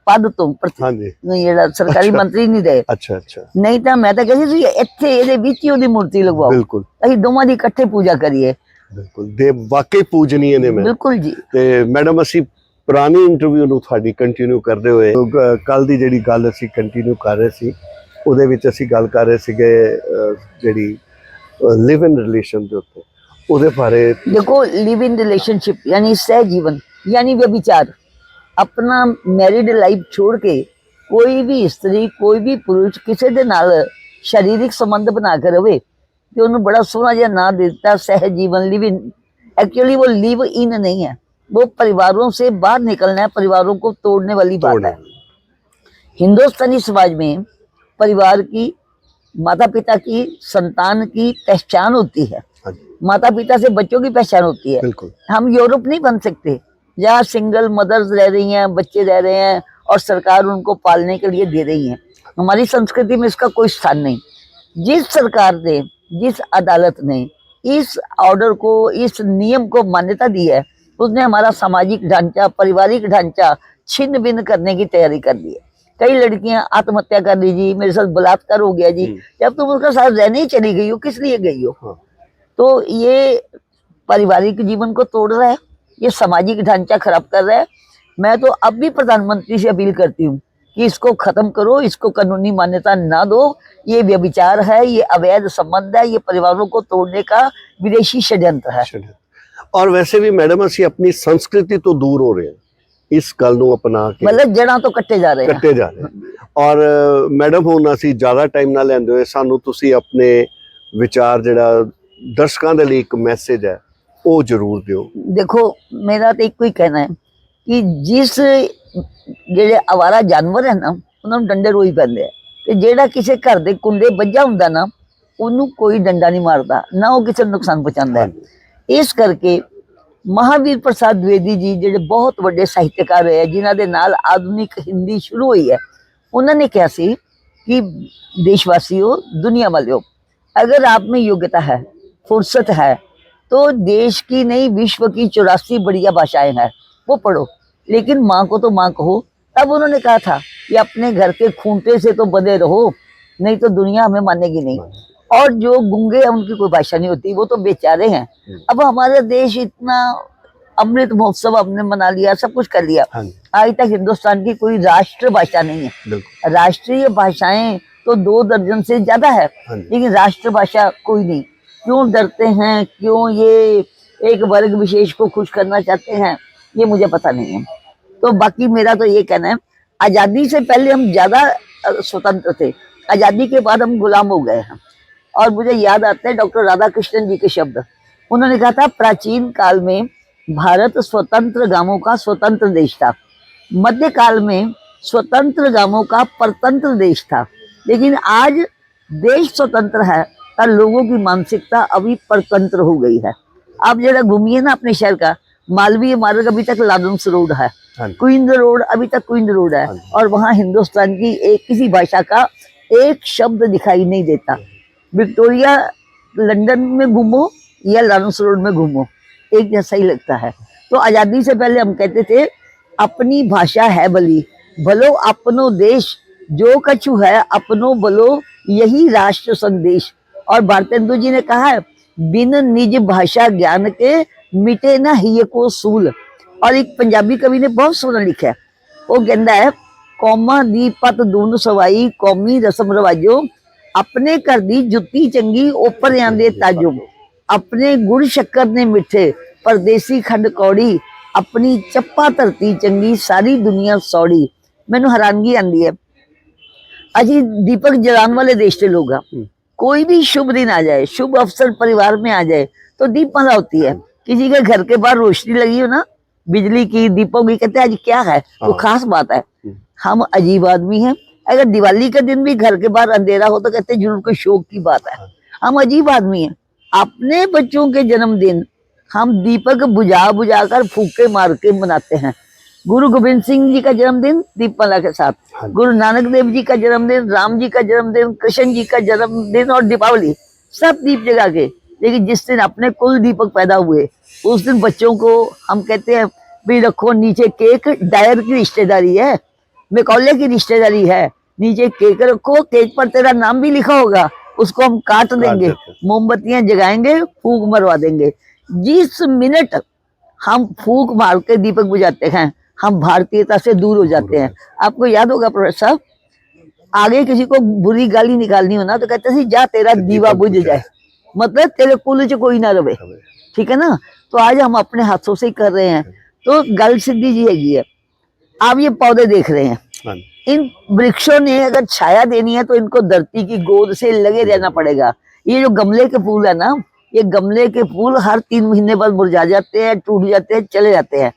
ਪਦ ਤੋਂ, ਹਾਂਜੀ। ਜਿਹੜਾ ਸਰਕਾਰੀ ਮੰਤਰੀ ਨਹੀਂ ਰਹੇ। ਅੱਛਾ ਅੱਛਾ, ਨਹੀਂ ਤਾਂ ਮੈਂ ਤਾਂ ਕਹਿੰਦੀ ਸੀ ਇੱਥੇ ਇਹਦੇ ਵਿੱਚ ਹੀ ਉਹਦੀ ਮੂਰਤੀ ਲਗਵਾਓ, ਬਿਲਕੁਲ ਅਸੀਂ ਦੋਵਾਂ ਦੀ ਇਕੱਠੇ ਪੂਜਾ ਕਰੀਏ। ਬਿਲਕੁਲ, ਦੇ ਵਾਕਈ ਪੂਜਨੀਏ ਨੇ ਮੈਂ। ਬਿਲਕੁਲ ਜੀ। ਤੇ ਮੈਡਮ, ਅਸੀਂ ਪੁਰਾਣੀ ਇੰਟਰਵਿਊ ਨੂੰ ਤੁਹਾਡੀ ਕੰਟੀਨਿਊ ਕਰਦੇ ਹੋਏ ਕੱਲ ਦੀ ਜਿਹੜੀ ਗੱਲ ਅਸੀਂ ਕੰਟੀਨਿਊ ਕਰ ਰਹੇ ਸੀ, ਉਹਦੇ ਵਿੱਚ ਅਸੀਂ ਗੱਲ ਕਰ ਰਹੇ ਸੀਗੇ ਜਿਹੜੀ ਲਿਵ ਇਨ ਰਿਲੇਸ਼ਨ ਦੇ ਉੱਤੇ, ਉਹਦੇ ਬਾਰੇ। देखो, लिव इन रिलेशनशिप यानी सह जीवन यानी व्यभिचार, अपना मैरिड लाइफ छोड़ के कोई भी स्त्री, कोई भी पुरुष किसी दे नाल शारीरिक संबंध बना के रहे, कि उन्होंने बड़ा सोहना जिहा ना देता सह जीवन, लिव इन। एक्चुअली वो लिव इन नहीं है, वो परिवारों से बाहर निकलना है, परिवारों को तोड़ने वाली बात है। हिंदुस्तानी समाज में परिवार की, माता पिता की, संतान की पहचान होती है, माता पिता से बच्चों की पहचान होती है। बिल्कुल। हम यूरोप नहीं बन सकते जहाँ सिंगल मदर्स रह रही हैं, बच्चे रह रहे हैं और सरकार उनको पालने के लिए दे रही है। हमारी संस्कृति में इसका कोई स्थान नहीं। जिस सरकार ने, जिस अदालत ने इस ऑर्डर को, इस नियम को मान्यता दी है, उसने हमारा सामाजिक ढांचा, पारिवारिक ढांचा छिन्न भिन्न करने की तैयारी कर दी है। कई लड़कियां आत्महत्या कर ली जी, मेरे साथ बलात्कार हो गया जी। जब तुम उसके साथ रहने ही चली गई हो, किस लिए गई हो? हाँ। तो ये पारिवारिक जीवन को तोड़ रहा है, ये सामाजिक ढांचा खराब कर रहा है। मैं तो अब भी प्रधानमंत्री से अपील करती हूँ कि इसको खत्म करो, इसको कानूनी मान्यता ना दो। ये व्यभिचार है, ये अवैध संबंध है, ये परिवारों को तोड़ने का विदेशी षड्यंत्र है। और वैसे भी मैडम ਅਸੀਂ अपनी संस्कृति तो दूर हो रहे हैं इस ਗੱਲ ਨੂੰ अपना के, मतलब जड़ा तो कट्टे जा रहे हैं। ਕੱਟੇ ਜਾ ਰਹੇ हैं। और मैडम ਹੁਣ ਅਸੀਂ ਜ਼ਿਆਦਾ ਟਾਈਮ ਨਾ ਲੈਂਦੇ ਹੋਏ ਸਾਨੂੰ ਤੁਸੀਂ ਆਪਣੇ ਵਿਚਾਰ ਜਿਹੜਾ ਦਰਸ਼ਕਾਂ ਦੇ ਲਈ ਇੱਕ ਮੈਸੇਜ ਹੈ ਉਹ ਜ਼ਰੂਰ ਦਿਓ। देखो मेरा तो एक ही कहना है कि जिस ਜਿਹੜੇ आवारा जानवर है ना ਉਹਨਾਂ ਨੂੰ ਡੰਡੇ ਰੋਈ ਪੈਂਦੇ ਆ, ਤੇ ਜਿਹੜਾ ਕਿਸੇ ਘਰ ਦੇ ਕੁੰਡੇ ਵੱਜਾ ਹੁੰਦਾ ਨਾ ਉਹਨੂੰ ਕੋਈ ਡੰਡਾ ਨਹੀਂ ਮਾਰਦਾ, ਨਾ ਉਹ ਕਿਸੇ ਨੂੰ ਨੁਕਸਾਨ ਪਹੁੰਚਾਉਂਦਾ ਹੈ। ਇਸ ਕਰਕੇ महावीर प्रसाद द्विवेदी जी ਜਿਹੜੇ बहुत ਵੱਡੇ ਸਾਹਿਤਕਾਰ ਰਹੇ, ਜਿਨ੍ਹਾਂ ਦੇ ਨਾਲ ਆਧੁਨਿਕ ਹਿੰਦੀ ਸ਼ੁਰੂ ਹੋਈ है, उन्होंने कहा सी कि देशवासियों, दुनिया वालों, अगर आप में योग्यता है, फुर्सत है, तो देश की नहीं विश्व की 84 बढ़िया भाषाएं हैं, वो पढ़ो, लेकिन माँ को तो माँ कहो। तब उन्होंने कहा था कि अपने घर के खूंटे से तो बंधे रहो, नहीं तो दुनिया हमें मानेगी नहीं। और जो गूंगे हैं उनकी कोई भाषा नहीं होती, वो तो बेचारे हैं। अब हमारा देश इतना अमृत महोत्सव हमने मना लिया, सब कुछ कर लिया, आज तक हिंदुस्तान की कोई राष्ट्र भाषा नहीं है। राष्ट्रीय भाषाएं तो 2 दर्जन से ज्यादा है, लेकिन राष्ट्र भाषा कोई नहीं। क्यों डरते हैं, क्यों ये एक वर्ग विशेष को खुश करना चाहते हैं, ये मुझे पता नहीं है। तो बाकी मेरा तो ये कहना है, आजादी से पहले हम ज्यादा स्वतंत्र थे, आजादी के बाद हम गुलाम हो गए हैं। और मुझे याद आते हैं डॉक्टर राधा कृष्णन जी के शब्द, उन्होंने कहा था प्राचीन काल में भारत स्वतंत्र गांवों का स्वतंत्र देश था, मध्य काल में स्वतंत्र गांवों का परतंत्र देश था, लेकिन आज देश स्वतंत्र है और लोगों की मानसिकता अभी परतंत्र हो गई है। आप जरा घूमिए ना अपने शहर का, मालवीय मार्ग अभी तक लादंस रोड है, क्वींस रोड अभी तक क्वींस रोड है, और वहाँ हिंदुस्तान की एक किसी भाषा का एक शब्द दिखाई नहीं देता। विक्टोरिया लंदन में घूमो या लादंस रोड में घूमो, एक जैसा ही लगता है। तो आजादी से पहले हम कहते थे अपनी भाषा है भली, भलो अपनो देश, जो कछु है अपनो भलो, यही राष्ट्र संदेश। और भारतेंदु जी ने कहा है, बिन निज भाषा ज्ञान के मिटे ना ही को सूल। और एक पंजाबी कवि ने बहुत सोना लिखा है, वो कहता है, कौमा दी पत दून सवाई, कौमी रसम रवाजो, अपने कर दी जुत्ती चंगी ऊपर आंदे ताजो, अपने गुड़ शक्कर ने मिठे परदेसी खंड कौड़ी, अपनी चप्पा धरती चंगी सारी दुनिया सौड़ी। मैनू हैरानगी आंदी है, अजी दीपक जलाने वाले देश के लोग हैं, कोई भी शुभ दिन आ जाए, शुभ अवसर परिवार में आ जाए तो दीपमाला होती है। किसी के घर के बाहर रोशनी लगी हो ना, बिजली की, दीपों की, कहते हैं आज क्या है, तो खास बात है। हम अजीब आदमी हैं, अगर दिवाली के दिन भी घर के बाहर अंधेरा हो तो कहते हैं जरूर कोई शोक की बात है। हम अजीब आदमी हैं। अपने बच्चों के जन्मदिन हम दीपक बुझा बुझा कर फूके मार के मनाते हैं। गुरु गोविंद सिंह जी का जन्मदिन दीपमाला के साथ, गुरु नानक देव जी का जन्मदिन, राम जी का जन्मदिन, कृष्ण जी का जन्मदिन और दीपावली, सब दीप जगा के। लेकिन जिस दिन अपने कुल दीपक पैदा हुए उस दिन बच्चों को हम कहते हैं भी रखो नीचे केक, डायर की रिश्तेदारी है, मेकौले की रिश्तेदारी है, नीचे केक रखो, केक पर तेरा नाम भी लिखा होगा, उसको हम काट देंगे, मोमबत्तियां जगाएंगे, फूंक मरवा देंगे। जिस मिनट हम फूंक मार के दीपक बुझाते हैं हम भारतीयता से दूर हो जाते हैं। आपको याद होगा प्रोफेसर साहब, आगे किसी को बुरी गाली निकालनी हो ना तो कहते थे जा तेरा दीवा बुझ जाए, मतलब तेरे कुल च कोई ना रवे, ठीक है ना। तो आज हम अपने हाथों से ही कर रहे हैं। तो गल सिद्धि जी हैगी है, आप ये पौधे देख रहे हैं, इन वृक्षों ने अगर छाया देनी है तो इनको धरती की गोद से लगे रहना पड़ेगा। ये जो गमले के फूल है ना, ये गमले के फूल हर 3 महीने बाद मुरझा जाते हैं, टूट जाते हैं, चले जाते हैं।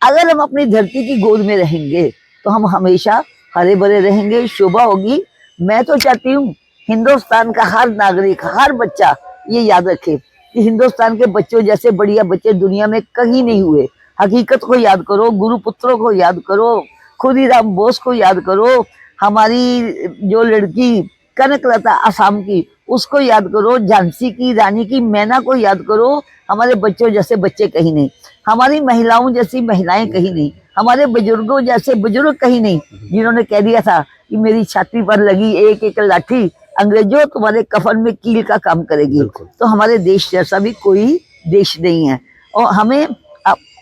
अगर हम अपनी धरती की गोद में रहेंगे तो हम हमेशा हरे भरे रहेंगे, शोभा होगी। मैं तो चाहती हूँ हिंदुस्तान का हर नागरिक, हर बच्चा ये याद रखे कि हिंदुस्तान के बच्चों जैसे बढ़िया बच्चे दुनिया में कहीं नहीं हुए। हकीकत को याद करो, गुरुपुत्रों को याद करो, खुदीराम बोस को याद करो, हमारी जो लड़की कनकलता आसाम की उसको याद करो, झांसी की रानी की मैना को याद करो। हमारे बच्चों जैसे बच्चे कहीं नहीं, हमारी महिलाओं जैसी महिलाएं कहीं नहीं। हमारे बुजुर्गों जैसे बुजुर्ग कहीं नहीं, जिन्होंने कह दिया था कि मेरी छाती पर लगी एक एक लाठी अंग्रेजों तुम्हारे कफन में कील का काम करेगी। बिल्कुल। तो हमारे देश जैसा भी कोई देश नहीं है, और हमें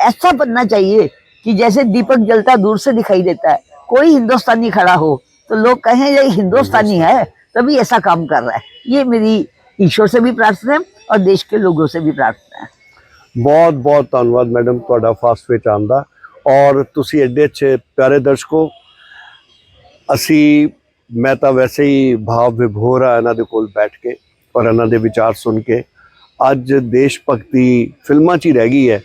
ऐसा बनना चाहिए कि जैसे दीपक जलता दूर से दिखाई देता है, कोई हिंदुस्तानी खड़ा हो तो लोग कहें ये हिंदुस्तानी है, तभी ऐसा काम कर रहा है। ये मेरी ईश्वर से भी प्रार्थना है और देश के लोगों से भी प्रार्थना है। बहुत बहुत धन्यवाद मैडम ਤੁਹਾਡਾ ਫਾਸਟ ਵਿੱਚ ਆਉਣ ਦਾ, ਔਰ ਤੁਸੀਂ ਐਡੇ ਅੱਛੇ ਪਿਆਰੇ ਦਰਸ਼ਕੋ, ਅਸੀਂ ਮੈਂ ਤਾਂ ਵੈਸੇ ਹੀ ਭਾਵ ਵਿਭੋਰ ਆ ਇਹਨਾਂ ਦੇ ਕੋਲ ਬੈਠ ਕੇ ਔਰ ਇਹਨਾਂ ਦੇ ਵਿਚਾਰ ਸੁਣ ਕੇ। ਅੱਜ ਦੇਸ਼ ਭਗਤੀ ਫਿਲਮਾਂ 'ਚ ਹੀ ਰਹਿ ਗਈ ਹੈ,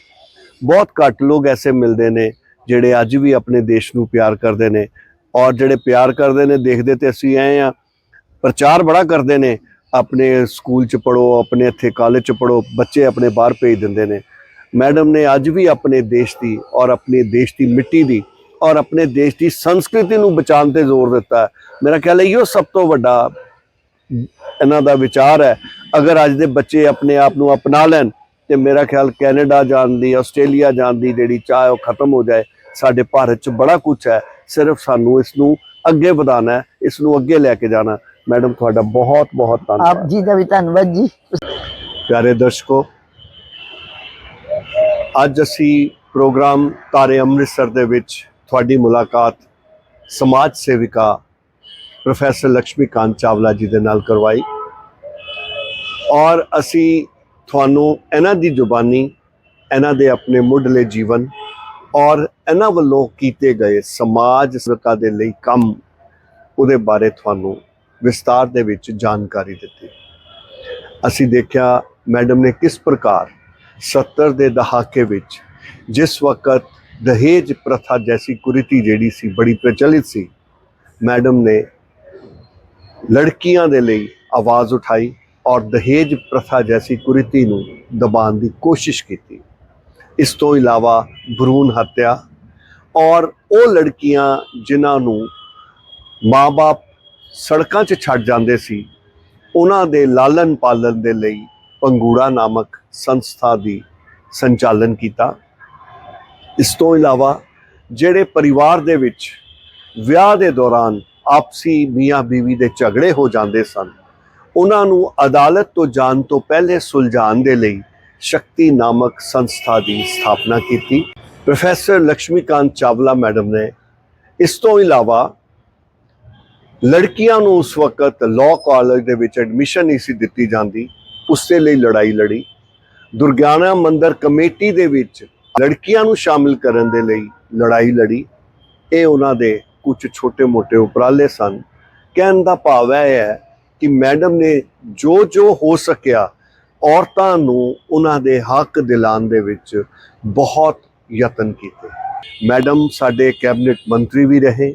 ਬਹੁਤ ਘੱਟ ਲੋਕ ਐਸੇ ਮਿਲਦੇ ਨੇ ਜਿਹੜੇ ਅੱਜ ਵੀ ਆਪਣੇ ਦੇਸ਼ ਨੂੰ ਪਿਆਰ ਕਰਦੇ ਨੇ, ਔਰ ਜਿਹੜੇ ਪਿਆਰ ਕਰਦੇ ਨੇ ਦੇਖਦੇ ਤੇ ਅਸੀਂ ਐ ਆ, ਪ੍ਰਚਾਰ ਬੜਾ ਕਰਦੇ ਨੇ, ਆਪਣੇ ਸਕੂਲ 'ਚ ਪੜ੍ਹੋ, ਆਪਣੇ ਇੱਥੇ ਕਾਲਜ 'ਚ ਪੜ੍ਹੋ, ਬੱਚੇ ਆਪਣੇ ਬਾਹਰ ਭੇਜ ਦਿੰਦੇ ਨੇ। ਮੈਡਮ ਨੇ ਅੱਜ ਵੀ ਆਪਣੇ ਦੇਸ਼ ਦੀ ਔਰ ਆਪਣੇ ਦੇਸ਼ ਦੀ ਮਿੱਟੀ ਦੀ ਔਰ ਆਪਣੇ ਦੇਸ਼ ਦੀ ਸੰਸਕ੍ਰਿਤੀ ਨੂੰ ਬਚਾਉਣ 'ਤੇ ਜ਼ੋਰ ਦਿੱਤਾ ਹੈ। ਮੇਰਾ ਖਿਆਲ ਹੈ ਇਹੋ ਸਭ ਤੋਂ ਵੱਡਾ ਇਹਨਾਂ ਦਾ ਵਿਚਾਰ ਹੈ। ਅਗਰ ਅੱਜ ਦੇ ਬੱਚੇ ਆਪਣੇ ਆਪ ਨੂੰ ਅਪਣਾ ਲੈਣ ਤੇ ਮੇਰਾ ਖਿਆਲ ਕੈਨੇਡਾ ਜਾਣ ਦੀ, ਆਸਟ੍ਰੇਲੀਆ ਜਾਣ ਦੀ ਜਿਹੜੀ ਚਾਹ ਉਹ ਖਤਮ ਹੋ ਜਾਏ। ਸਾਡੇ ਭਾਰਤ 'ਚ ਬੜਾ ਕੁਛ ਹੈ, ਸਿਰਫ ਸਾਨੂੰ ਇਸ ਨੂੰ ਅੱਗੇ ਵਧਾਉਣਾ ਹੈ, ਇਸ ਨੂੰ ਅੱਗੇ ਲੈ ਕੇ ਜਾਣਾ। ਮੈਡਮ ਤੁਹਾਡਾ ਬਹੁਤ ਬਹੁਤ ਧੰਨਵਾਦ। आप जी का भी धन्यवाद जी। ਪਿਆਰੇ ਦਰਸ਼ਕੋ, ਅੱਜ ਅਸੀਂ ਪ੍ਰੋਗਰਾਮ ਤਾਰੇ ਅੰਮ੍ਰਿਤਸਰ ਦੇ ਵਿੱਚ ਤੁਹਾਡੀ ਮੁਲਾਕਾਤ ਸਮਾਜ ਸੇਵਿਕਾ ਪ੍ਰੋਫੈਸਰ ਲక్ష్ਮੀਕਾਂਤ ਚਾਵਲਾ ਜੀ ਦੇ ਨਾਲ ਕਰਵਾਈ, ਔਰ ਅਸੀਂ ਤੁਹਾਨੂੰ ਇਹਨਾਂ ਦੀ ਜ਼ੁਬਾਨੀ, ਇਹਨਾਂ ਦੇ ਆਪਣੇ ਮੁੱਢਲੇ ਜੀਵਨ ਔਰ ਇਹਨਾਂ ਵੱਲੋਂ ਕੀਤੇ ਗਏ ਸਮਾਜ ਸੇਵਿਕਾ ਦੇ ਲਈ ਕੰਮ, ਉਹਦੇ ਬਾਰੇ ਤੁਹਾਨੂੰ ਵਿਸਤਾਰ ਦੇ ਵਿੱਚ ਜਾਣਕਾਰੀ ਦਿੱਤੀ। ਅਸੀਂ ਦੇਖਿਆ ਮੈਡਮ ਨੇ ਕਿਸ ਪ੍ਰਕਾਰ 70 ਦੇ ਦਹਾਕੇ ਵਿੱਚ, ਜਿਸ ਵਕਤ ਦਹੇਜ ਪ੍ਰਥਾ ਜੈਸੀ ਕੁਰੀਤੀ ਜਿਹੜੀ ਸੀ ਬੜੀ ਪ੍ਰਚਲਿਤ ਸੀ, ਮੈਡਮ ਨੇ ਲੜਕੀਆਂ ਦੇ ਲਈ ਆਵਾਜ਼ ਉਠਾਈ ਔਰ ਦਹੇਜ ਪ੍ਰਥਾ ਜੈਸੀ ਕੁਰੀਤੀ ਨੂੰ ਦਬਾਉਣ ਦੀ ਕੋਸ਼ਿਸ਼ ਕੀਤੀ। ਇਸ ਤੋਂ ਇਲਾਵਾ ਭਰੂਣ ਹੱਤਿਆ ਔਰ ਉਹ ਲੜਕੀਆਂ ਜਿਨ੍ਹਾਂ ਨੂੰ ਮਾਂ-ਬਾਪ ਸੜਕਾਂ 'ਚ ਛੱਡ ਜਾਂਦੇ ਸੀ, ਉਹਨਾਂ ਦੇ ਲਾਲਨ ਪਾਲਣ ਦੇ ਲਈ ਪੰਗੂੜਾ ਨਾਮਕ ਸੰਸਥਾ ਦੀ ਸੰਚਾਲਨ ਕੀਤਾ। ਇਸ ਤੋਂ ਇਲਾਵਾ ਜਿਹੜੇ ਪਰਿਵਾਰ ਦੇ ਵਿੱਚ ਵਿਆਹ ਦੇ ਦੌਰਾਨ ਆਪਸੀ ਮੀਆਂ ਬੀਵੀ ਦੇ ਝਗੜੇ ਹੋ ਜਾਂਦੇ ਸਨ, ਉਹਨਾਂ ਨੂੰ ਅਦਾਲਤ ਤੋਂ ਜਾਣ ਤੋਂ ਪਹਿਲੇ ਸੁਲਝਾਉਣ ਦੇ ਲਈ ਸ਼ਕਤੀ ਨਾਮਕ ਸੰਸਥਾ ਦੀ ਸਥਾਪਨਾ ਕੀਤੀ ਪ੍ਰੋਫੈਸਰ ਲక్ష్ਮੀਕਾਂਤ ਚਾਵਲਾ ਮੈਡਮ ਨੇ। ਇਸ ਤੋਂ ਇਲਾਵਾ ਲੜਕੀਆਂ ਨੂੰ ਉਸ ਵਕਤ ਲਾਅ ਕਾਲਜ ਦੇ ਵਿੱਚ ਐਡਮਿਸ਼ਨ ਨਹੀਂ ਸੀ ਦਿੱਤੀ ਜਾਂਦੀ, ਉਸ ਦੇ ਲਈ ਲੜਾਈ ਲੜੀ। ਦੁਰਗਿਆਨਾ ਮੰਦਿਰ ਕਮੇਟੀ ਦੇ ਵਿੱਚ ਲੜਕੀਆਂ ਨੂੰ ਸ਼ਾਮਿਲ ਕਰਨ ਦੇ ਲਈ ਲੜਾਈ ਲੜੀ। ਇਹ ਉਹਨਾਂ ਦੇ ਕੁਝ ਛੋਟੇ-ਮੋਟੇ ਉਪਰਾਲੇ ਸਨ। ਕਹਿਣ ਦਾ ਭਾਵ ਇਹ ਹੈ ਕਿ ਮੈਡਮ ਨੇ ਜੋ ਜੋ ਹੋ ਸਕਿਆ ਔਰਤਾਂ ਨੂੰ ਉਹਨਾਂ ਦੇ ਹੱਕ ਦਿਲਾਉਣ ਦੇ ਵਿੱਚ ਬਹੁਤ ਯਤਨ ਕੀਤੇ। ਮੈਡਮ ਸਾਡੇ ਕੈਬਨਿਟ ਮੰਤਰੀ ਵੀ ਰਹੇ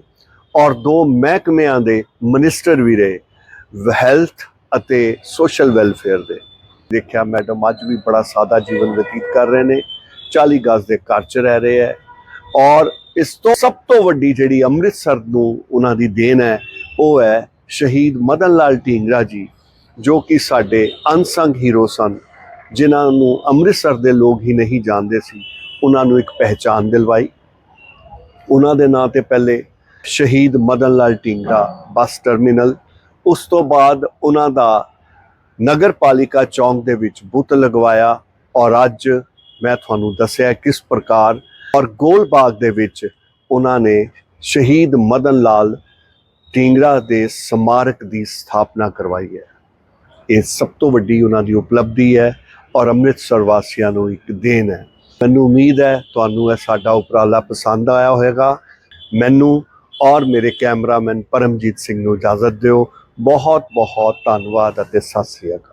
ਔਰ 2 ਮਹਿਕਮਿਆਂ ਦੇ ਮਿਨਿਸਟਰ ਵੀ ਰਹੇ, ਹੈਲਥ ਅਤੇ ਸੋਸ਼ਲ ਵੈਲਫੇਅਰ ਦੇ। ਦੇਖਿਆ ਮੈਡਮ ਅੱਜ ਵੀ ਬੜਾ ਸਾਦਾ ਜੀਵਨ ਬਤੀਤ ਕਰ ਰਹੇ ਨੇ, 40 ਗਜ਼ ਦੇ ਘਰ 'ਚ ਰਹਿ ਰਹੇ ਹੈ, ਔਰ ਇਸ ਤੋਂ ਸਭ ਤੋਂ ਵੱਡੀ ਜਿਹੜੀ ਅੰਮ੍ਰਿਤਸਰ ਨੂੰ ਉਹਨਾਂ ਦੀ ਦੇਣ ਹੈ ਉਹ ਹੈ ਸ਼ਹੀਦ ਮਦਨ ਲਾਲ ਢੀਂਗਰਾ ਜੀ, ਜੋ ਕਿ ਸਾਡੇ ਅਨਸੰਗ ਹੀਰੋ ਸਨ, ਜਿਨ੍ਹਾਂ ਨੂੰ ਅੰਮ੍ਰਿਤਸਰ ਦੇ ਲੋਕ ਹੀ ਨਹੀਂ ਜਾਣਦੇ ਸੀ। ਉਹਨਾਂ ਨੂੰ ਇੱਕ ਪਹਿਚਾਣ ਦਿਲਵਾਈ। ਉਹਨਾਂ ਦੇ ਨਾਂ ਤੇ ਪਹਿਲੇ ਸ਼ਹੀਦ ਮਦਨ ਲਾਲ ਢੀਂਗਰਾ ਬੱਸ ਟਰਮੀਨਲ, ਉਸ ਤੋਂ ਬਾਅਦ ਉਹਨਾਂ ਦਾ ਨਗਰ ਪਾਲਿਕਾ ਚੌਂਕ ਦੇ ਵਿੱਚ ਬੁੱਤ ਲਗਵਾਇਆ, ਔਰ ਅੱਜ ਮੈਂ ਤੁਹਾਨੂੰ ਦੱਸਿਆ ਕਿਸ ਪ੍ਰਕਾਰ ਔਰ ਗੋਲ ਬਾਗ ਦੇ ਵਿੱਚ ਉਹਨਾਂ ਨੇ ਸ਼ਹੀਦ ਮਦਨ ਲਾਲ ਢੀਂਗਰਾ ਦੇ ਸਮਾਰਕ ਦੀ ਸਥਾਪਨਾ ਕਰਵਾਈ ਹੈ। ਇਹ ਸਭ ਤੋਂ ਵੱਡੀ ਉਹਨਾਂ ਦੀ ਉਪਲਬਧੀ ਹੈ ਔਰ ਅੰਮ੍ਰਿਤਸਰ ਵਾਸੀਆਂ ਨੂੰ ਇੱਕ ਦੇਣ ਹੈ। ਮੈਨੂੰ ਉਮੀਦ ਹੈ ਤੁਹਾਨੂੰ ਇਹ ਸਾਡਾ ਉਪਰਾਲਾ ਪਸੰਦ ਆਇਆ ਹੋਵੇਗਾ। ਮੈਨੂੰ ਔਰ ਮੇਰੇ ਕੈਮਰਾਮੈਨ ਪਰਮਜੀਤ ਸਿੰਘ ਨੂੰ ਇਜਾਜ਼ਤ ਦਿਓ। ਬਹੁਤ ਬਹੁਤ ਧੰਨਵਾਦ ਅਤੇ ਸਤਿ ਸ੍ਰੀ ਅਕਾਲ।